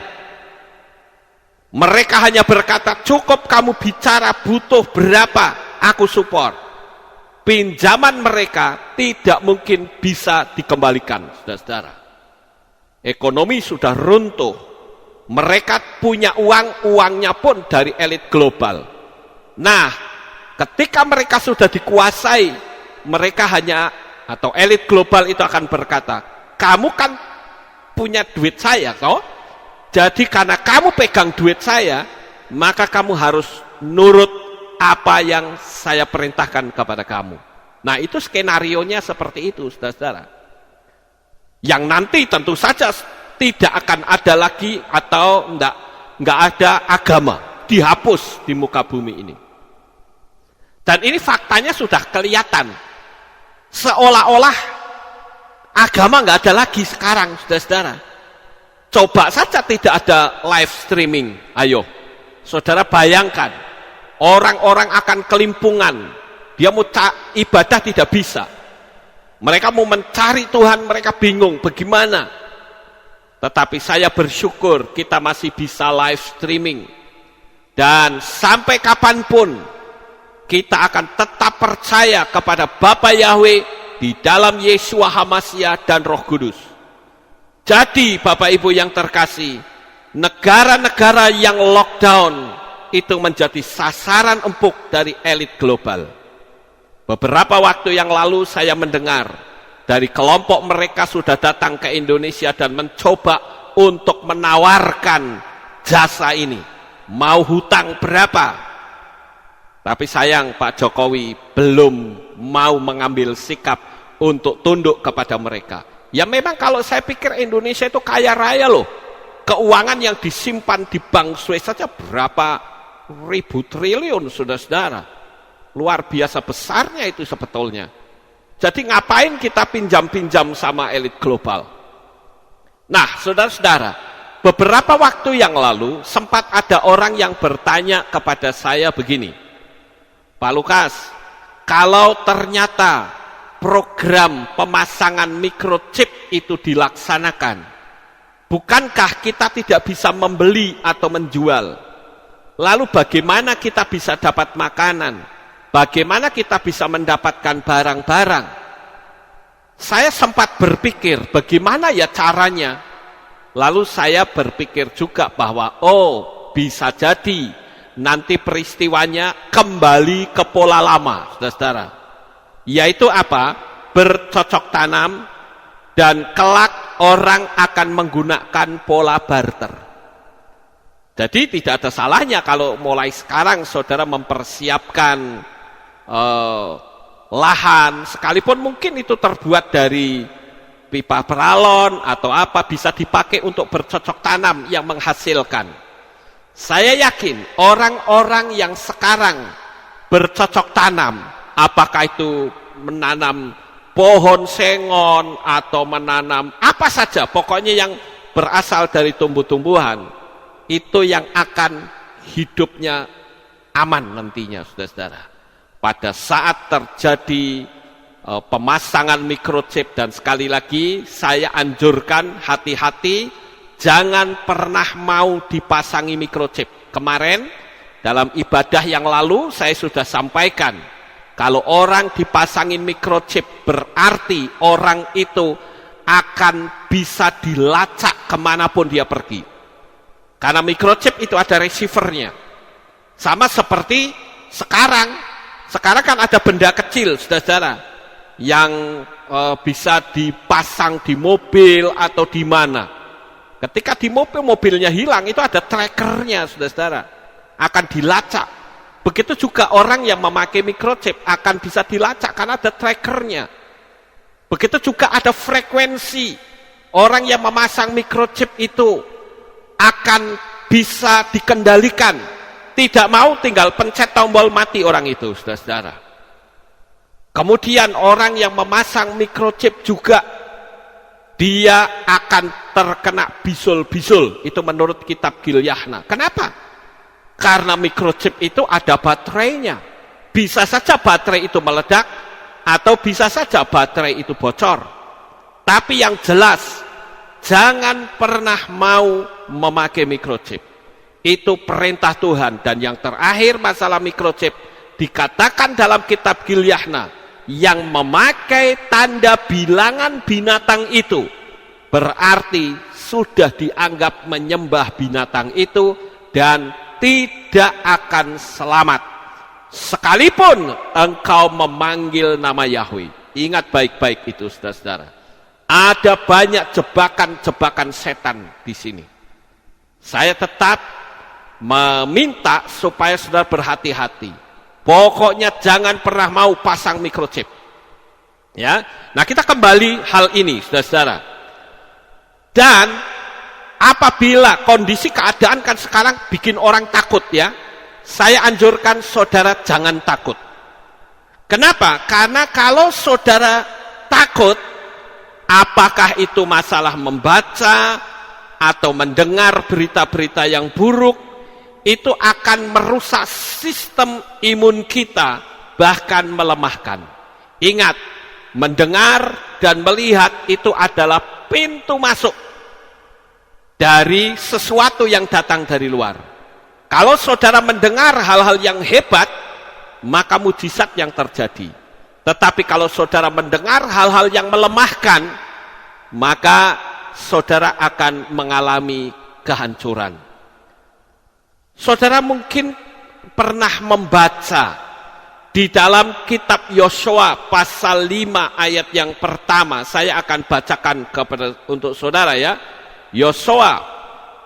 Mereka hanya berkata, cukup kamu bicara butuh berapa, aku support. Pinjaman mereka tidak mungkin bisa dikembalikan, saudara-saudara. Ekonomi sudah runtuh. Mereka punya uang, uangnya pun dari elit global. Nah, ketika mereka sudah dikuasai, mereka hanya, atau elit global itu akan berkata, kamu kan punya duit saya, toh? Jadi karena kamu pegang duit saya, maka kamu harus nurut apa yang saya perintahkan kepada kamu. Nah, itu skenarionya seperti itu, saudara-saudara. Yang nanti tentu saja tidak akan ada lagi atau enggak ada agama, dihapus di muka bumi ini. Dan ini faktanya sudah kelihatan. Seolah-olah agama enggak ada lagi sekarang, saudara-saudara. Coba saja tidak ada live streaming. Ayo, saudara bayangkan, orang-orang akan kelimpungan. Dia mau ibadah tidak bisa. Mereka mau mencari Tuhan, mereka bingung bagaimana. Tetapi saya bersyukur kita masih bisa live streaming. Dan sampai kapanpun kita akan tetap percaya kepada Bapa Yahweh di dalam Yesua HaMasyiah dan Roh Kudus. Jadi Bapak Ibu yang terkasih, negara-negara yang lockdown itu menjadi sasaran empuk dari elit global. Beberapa waktu yang lalu saya mendengar dari kelompok mereka sudah datang ke Indonesia dan mencoba untuk menawarkan jasa ini. Mau hutang berapa? Tapi sayang Pak Jokowi belum mau mengambil sikap untuk tunduk kepada mereka. Ya memang kalau saya pikir Indonesia itu kaya raya loh. Keuangan yang disimpan di bank Swiss saja berapa ribu triliun, saudara-saudara. Luar biasa besarnya itu sebetulnya. Jadi ngapain kita pinjam-pinjam sama elit global? Nah, saudara-saudara, beberapa waktu yang lalu sempat ada orang yang bertanya kepada saya begini, Pak Lukas, kalau ternyata program pemasangan microchip itu dilaksanakan, bukankah kita tidak bisa membeli atau menjual? Lalu bagaimana kita bisa dapat makanan? Bagaimana kita bisa mendapatkan barang-barang? Saya sempat berpikir bagaimana ya caranya. Lalu saya berpikir juga bahwa bisa jadi nanti peristiwanya kembali ke pola lama, saudara-saudara. Yaitu apa? Bercocok tanam dan kelak orang akan menggunakan pola barter. Jadi tidak ada salahnya kalau mulai sekarang saudara mempersiapkan lahan, sekalipun mungkin itu terbuat dari pipa peralon atau apa, bisa dipakai untuk bercocok tanam yang menghasilkan. Saya yakin orang-orang yang sekarang bercocok tanam, apakah itu menanam pohon sengon atau menanam apa saja, pokoknya yang berasal dari tumbuh-tumbuhan, itu yang akan hidupnya aman nantinya, saudara-saudara. Pada saat terjadi pemasangan microchip, dan sekali lagi saya anjurkan hati-hati, jangan pernah mau dipasangi microchip. Kemarin dalam ibadah yang lalu saya sudah sampaikan, kalau orang dipasangi microchip berarti orang itu akan bisa dilacak kemanapun dia pergi. Karena microchip itu ada receivernya. Sama seperti sekarang kan ada benda kecil, saudara-saudara, yang bisa dipasang di mobil atau di mana. Ketika di mobilnya hilang, itu ada trackernya, saudara-saudara, akan dilacak. Begitu juga orang yang memakai microchip akan bisa dilacak karena ada trackernya. Begitu juga ada frekuensi. Orang yang memasang microchip itu akan bisa dikendalikan. Tidak mau tinggal pencet tombol mati orang itu, saudara-saudara. Kemudian orang yang memasang microchip juga, dia akan terkena bisul-bisul. Itu menurut kitab Gilyahna. Kenapa? Karena microchip itu ada baterainya. Bisa saja baterai itu meledak, atau bisa saja baterai itu bocor. Tapi yang jelas, jangan pernah mau memakai microchip. Itu perintah Tuhan. Dan yang terakhir masalah microchip, dikatakan dalam kitab Gilyahna, yang memakai tanda bilangan binatang itu berarti sudah dianggap menyembah binatang itu dan tidak akan selamat sekalipun engkau memanggil nama Yahweh. Ingat baik-baik itu, saudara-saudara. Ada banyak jebakan-jebakan setan di sini. Saya tetap meminta supaya saudara berhati-hati. Pokoknya jangan pernah mau pasang microchip. Ya. Nah, kita kembali hal ini, saudara-saudara. Dan apabila kondisi keadaan kan sekarang bikin orang takut, ya, saya anjurkan saudara jangan takut. Kenapa? Karena kalau saudara takut, apakah itu masalah membaca atau mendengar berita-berita yang buruk, itu akan merusak sistem imun kita, bahkan melemahkan. Ingat, mendengar dan melihat itu adalah pintu masuk dari sesuatu yang datang dari luar. Kalau saudara mendengar hal-hal yang hebat, maka mujizat yang terjadi. Tetapi kalau saudara mendengar hal-hal yang melemahkan, maka saudara akan mengalami kehancuran. Saudara mungkin pernah membaca di dalam kitab Yosua pasal 5 ayat yang pertama. Saya akan bacakan untuk saudara, ya. Yosua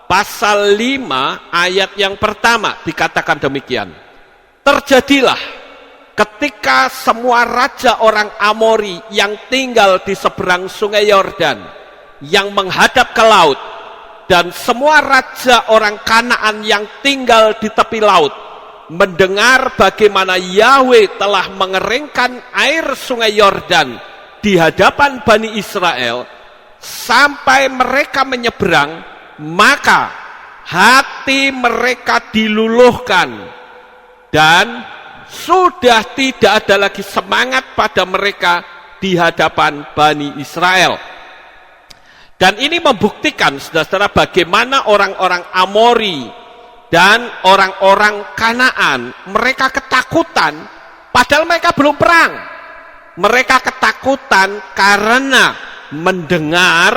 pasal 5 ayat yang pertama dikatakan demikian. Terjadilah ketika semua raja orang Amori yang tinggal di seberang sungai Yordan, yang menghadap ke laut, dan semua raja orang Kanaan yang tinggal di tepi laut mendengar bagaimana Yahweh telah mengeringkan air sungai Yordan di hadapan Bani Israel sampai mereka menyeberang, maka hati mereka diluluhkan dan sudah tidak ada lagi semangat pada mereka di hadapan Bani Israel. Dan ini membuktikan, saudara-saudara, bagaimana orang-orang Amori dan orang-orang Kanaan, mereka ketakutan, padahal mereka belum perang. Mereka ketakutan karena mendengar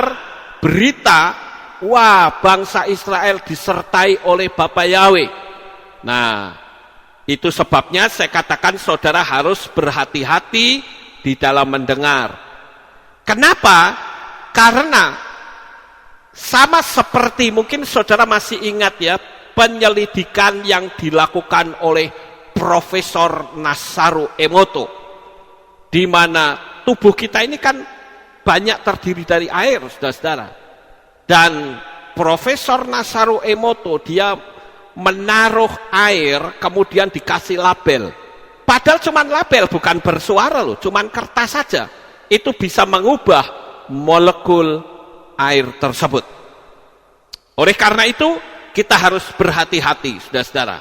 berita, wah, bangsa Israel disertai oleh Bapa Yahweh. Nah, itu sebabnya saya katakan saudara harus berhati-hati di dalam mendengar. Kenapa? Karena sama seperti, mungkin saudara masih ingat ya, penyelidikan yang dilakukan oleh Profesor Masaru Emoto, di mana tubuh kita ini kan banyak terdiri dari air, saudara-saudara. Dan Profesor Masaru Emoto dia menaruh air kemudian dikasih label. Padahal cuma label, bukan bersuara loh, cuma kertas saja. Itu bisa mengubah molekul air tersebut. Oleh karena itu kita harus berhati-hati, saudara-saudara.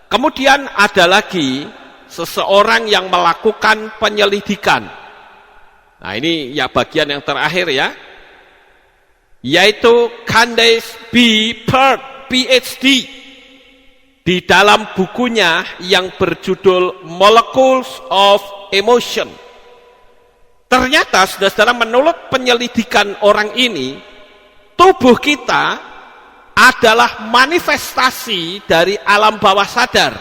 Kemudian ada lagi seseorang yang melakukan penyelidikan. Nah, ini ya bagian yang terakhir ya, yaitu Candace B. Peart, PhD, di dalam bukunya yang berjudul Molecules of Emotion. Ternyata, saudara-saudara, menurut penyelidikan orang ini, tubuh kita adalah manifestasi dari alam bawah sadar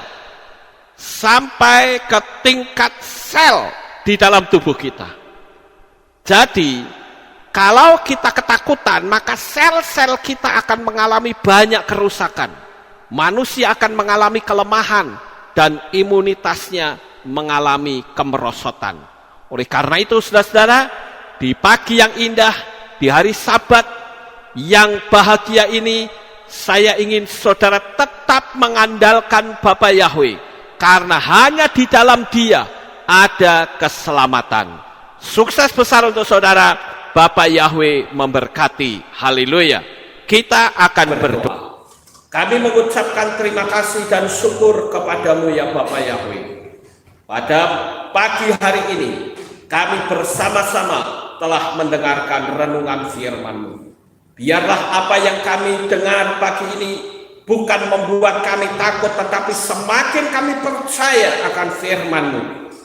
sampai ke tingkat sel di dalam tubuh kita. Jadi, kalau kita ketakutan, maka sel-sel kita akan mengalami banyak kerusakan. Manusia akan mengalami kelemahan dan imunitasnya mengalami kemerosotan. Oleh karena itu, saudara-saudara, di pagi yang indah, di hari Sabat yang bahagia ini, saya ingin saudara tetap mengandalkan Bapa Yahweh, karena hanya di dalam Dia ada keselamatan. Sukses besar untuk saudara. Bapa Yahweh memberkati. Haleluya. Kita akan berdoa. Kami mengucapkan terima kasih dan syukur kepadamu ya Bapa Yahweh. Pada pagi hari ini kami bersama-sama telah mendengarkan renungan firman-Mu. Biarlah apa yang kami dengar pagi ini bukan membuat kami takut, tetapi semakin kami percaya akan firman-Mu.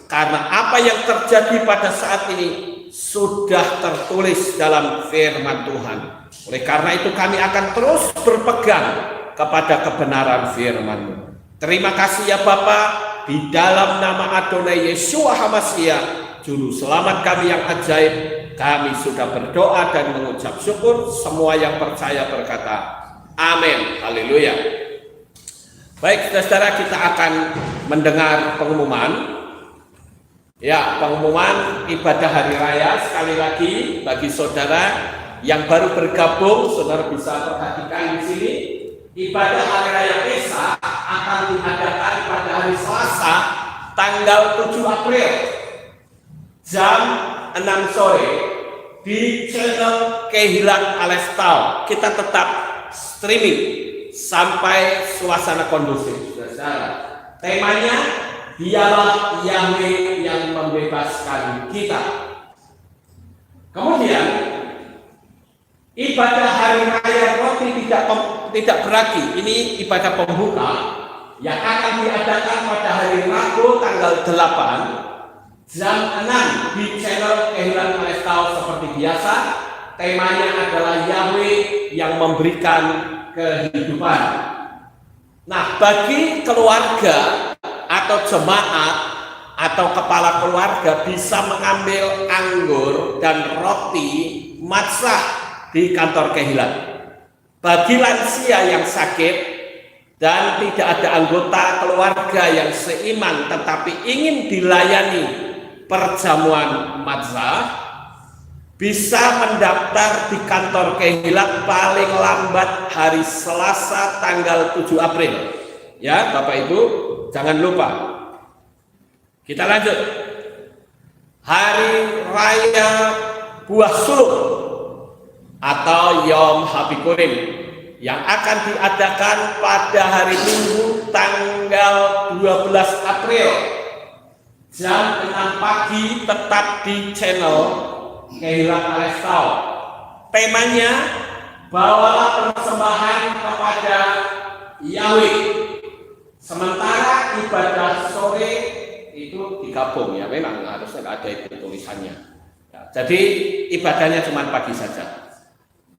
Karena apa yang terjadi pada saat ini sudah tertulis dalam firman Tuhan. Oleh karena itu kami akan terus berpegang kepada kebenaran firman-Mu. Terima kasih ya Bapa, di dalam nama Adonai Yeshua HaMashiach, Juru Selamat kami yang ajaib, kami sudah berdoa dan mengucap syukur. Semua yang percaya berkata, amin. Haleluya. Baik, saudara, kita akan mendengar pengumuman. Ya, pengumuman ibadah hari raya. Sekali lagi, bagi saudara yang baru bergabung, saudara bisa perhatikan di sini. Ibadah hari raya Esa akan diadakan pada hari Selasa, tanggal 7 April, jam 6 sore, di channel Kehilan Alestal. Kita tetap streaming sampai suasana kondusif. Saudara, temanya dialah Yahweh yang membebaskan kita. Kemudian ibadah hari raya roti tidak beragi, ini ibadah pembuka yang akan diadakan pada hari Rabu tanggal 8 jam 6 di channel Kehilan Alestal seperti biasa. Temanya adalah Yahweh yang memberikan kehidupan. Nah, bagi keluarga atau jemaat atau kepala keluarga bisa mengambil anggur dan roti matzah di kantor Kehilan. Bagi lansia yang sakit dan tidak ada anggota keluarga yang seiman tetapi ingin dilayani perjamuan matzah, bisa mendaftar di kantor Kehilan paling lambat hari Selasa tanggal 7 April. Ya, Bapak Ibu, Jangan lupa. Kita lanjut. Hari Raya Buah Sulung atau Yom Habikurim yang akan diadakan pada hari Minggu tanggal 12 April jam 6 pagi tetap di channel Kehilangan Alestau. Temanya bawalah persembahan kepada Yahweh. Sementara ibadah sore itu digabung ya, memang harusnya ada itu tulisannya. Ya, jadi ibadahnya cuma pagi saja.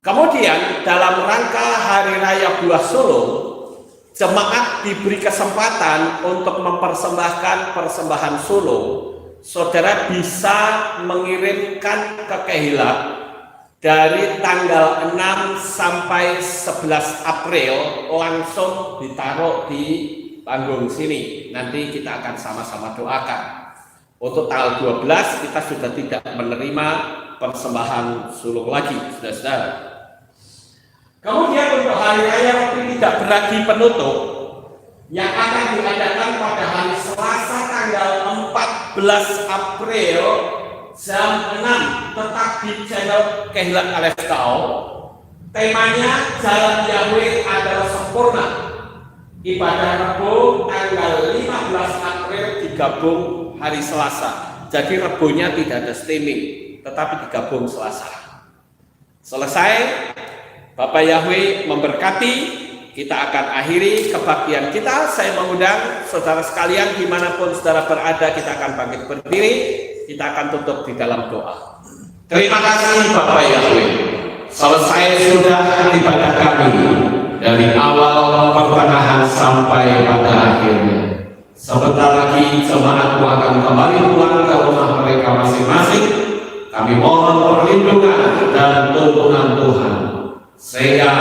Kemudian dalam rangka Hari Raya Buah Sulung, jemaat diberi kesempatan untuk mempersembahkan persembahan sulung. Saudara bisa mengirimkan ke Kehilat dari tanggal 6 sampai 11 April langsung ditaruh di panggung sini. Nanti kita akan sama-sama doakan. Untuk tanggal 12 kita sudah tidak menerima persembahan sulung lagi, saudara-saudara. Kemudian untuk hari raya Roti Tidak Beragi Penutup yang akan diadakan pada hari Selasa tanggal 14 April jam 6 tetap di channel Kehilat Alestau. Temanya Jalan Yahweh adalah sempurna. Ibadah Rebo tanggal 15 April digabung hari Selasa. Jadi Rebonya tidak ada streaming, tetapi digabung Selasa. Selesai, Bapak Yahweh memberkati. Kita akan akhiri kebaktian kita. Saya mengundang saudara sekalian dimanapun saudara berada, kita akan bangkit berdiri. Kita akan tutup di dalam doa. Terima kasih Bapak Yahweh. Selesai sudah ibadah kami dari awal pertengahan sampai pada akhirnya. Sebentar lagi jemaatmu akan kembali pulang ke rumah mereka masing-masing. Kami mohon perlindungan dan tuntunan Tuhan, sehingga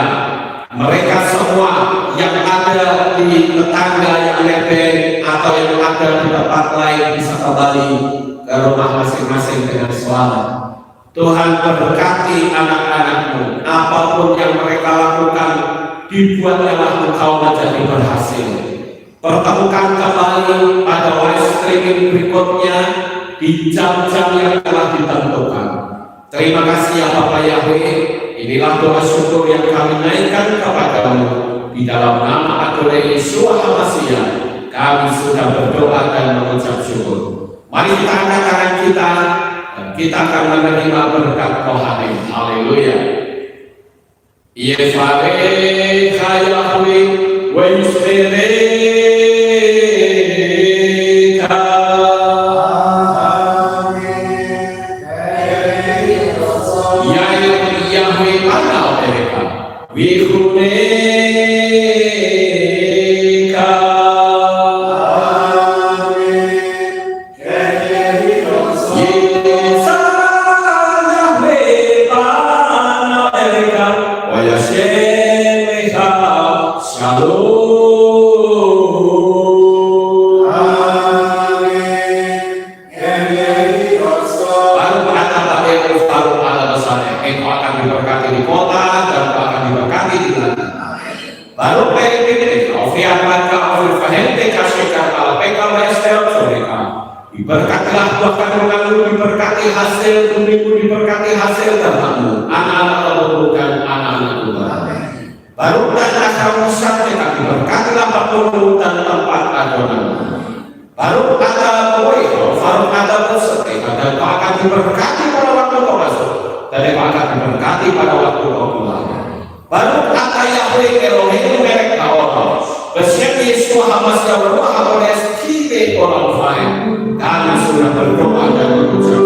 mereka semua yang ada di tetangga yang nebeng atau yang ada di tempat lain bisa kembali ke rumah masing-masing dengan selamat. Tuhan berkati anak-anakmu, apapun yang mereka lakukan, dibuatlah engkau menjadi berhasil. Pertemukan kembali pada live streaming berikutnya di jam-jam yang telah ditentukan. Terima kasih ya Bapak Yahweh. Inilah doa syukur yang kami naikkan kepadamu di dalam nama Adonai Yeshua HaMashiach. Kami sudah berdoa dan mengucap syukur. Mari kita angkat tangan kita dan kita akan menerima berkat rohani. Haleluya. Yevarech Yahweh wa yismereka. Wihuneka. Diberkatilah buah kandunganmu, diberkati hasil bumimu, diberkati hasil ternamu, anak-anak leluhur dan anak-anak Tuhan. Baru dan asal musyafikat diberkatilah waktumu dan tempat adonan. Baru ada poiro, baru ada berserti, dan kau akan diberkati pada waktu kau masuk, dan kau akan diberkati pada waktu kau pulang. Baru kata Yahweh Elohim merek Allah, bersih Yeshua HaMashiach berdoa oleh Steve orang lain. Kami sudah berdoa dan mengucap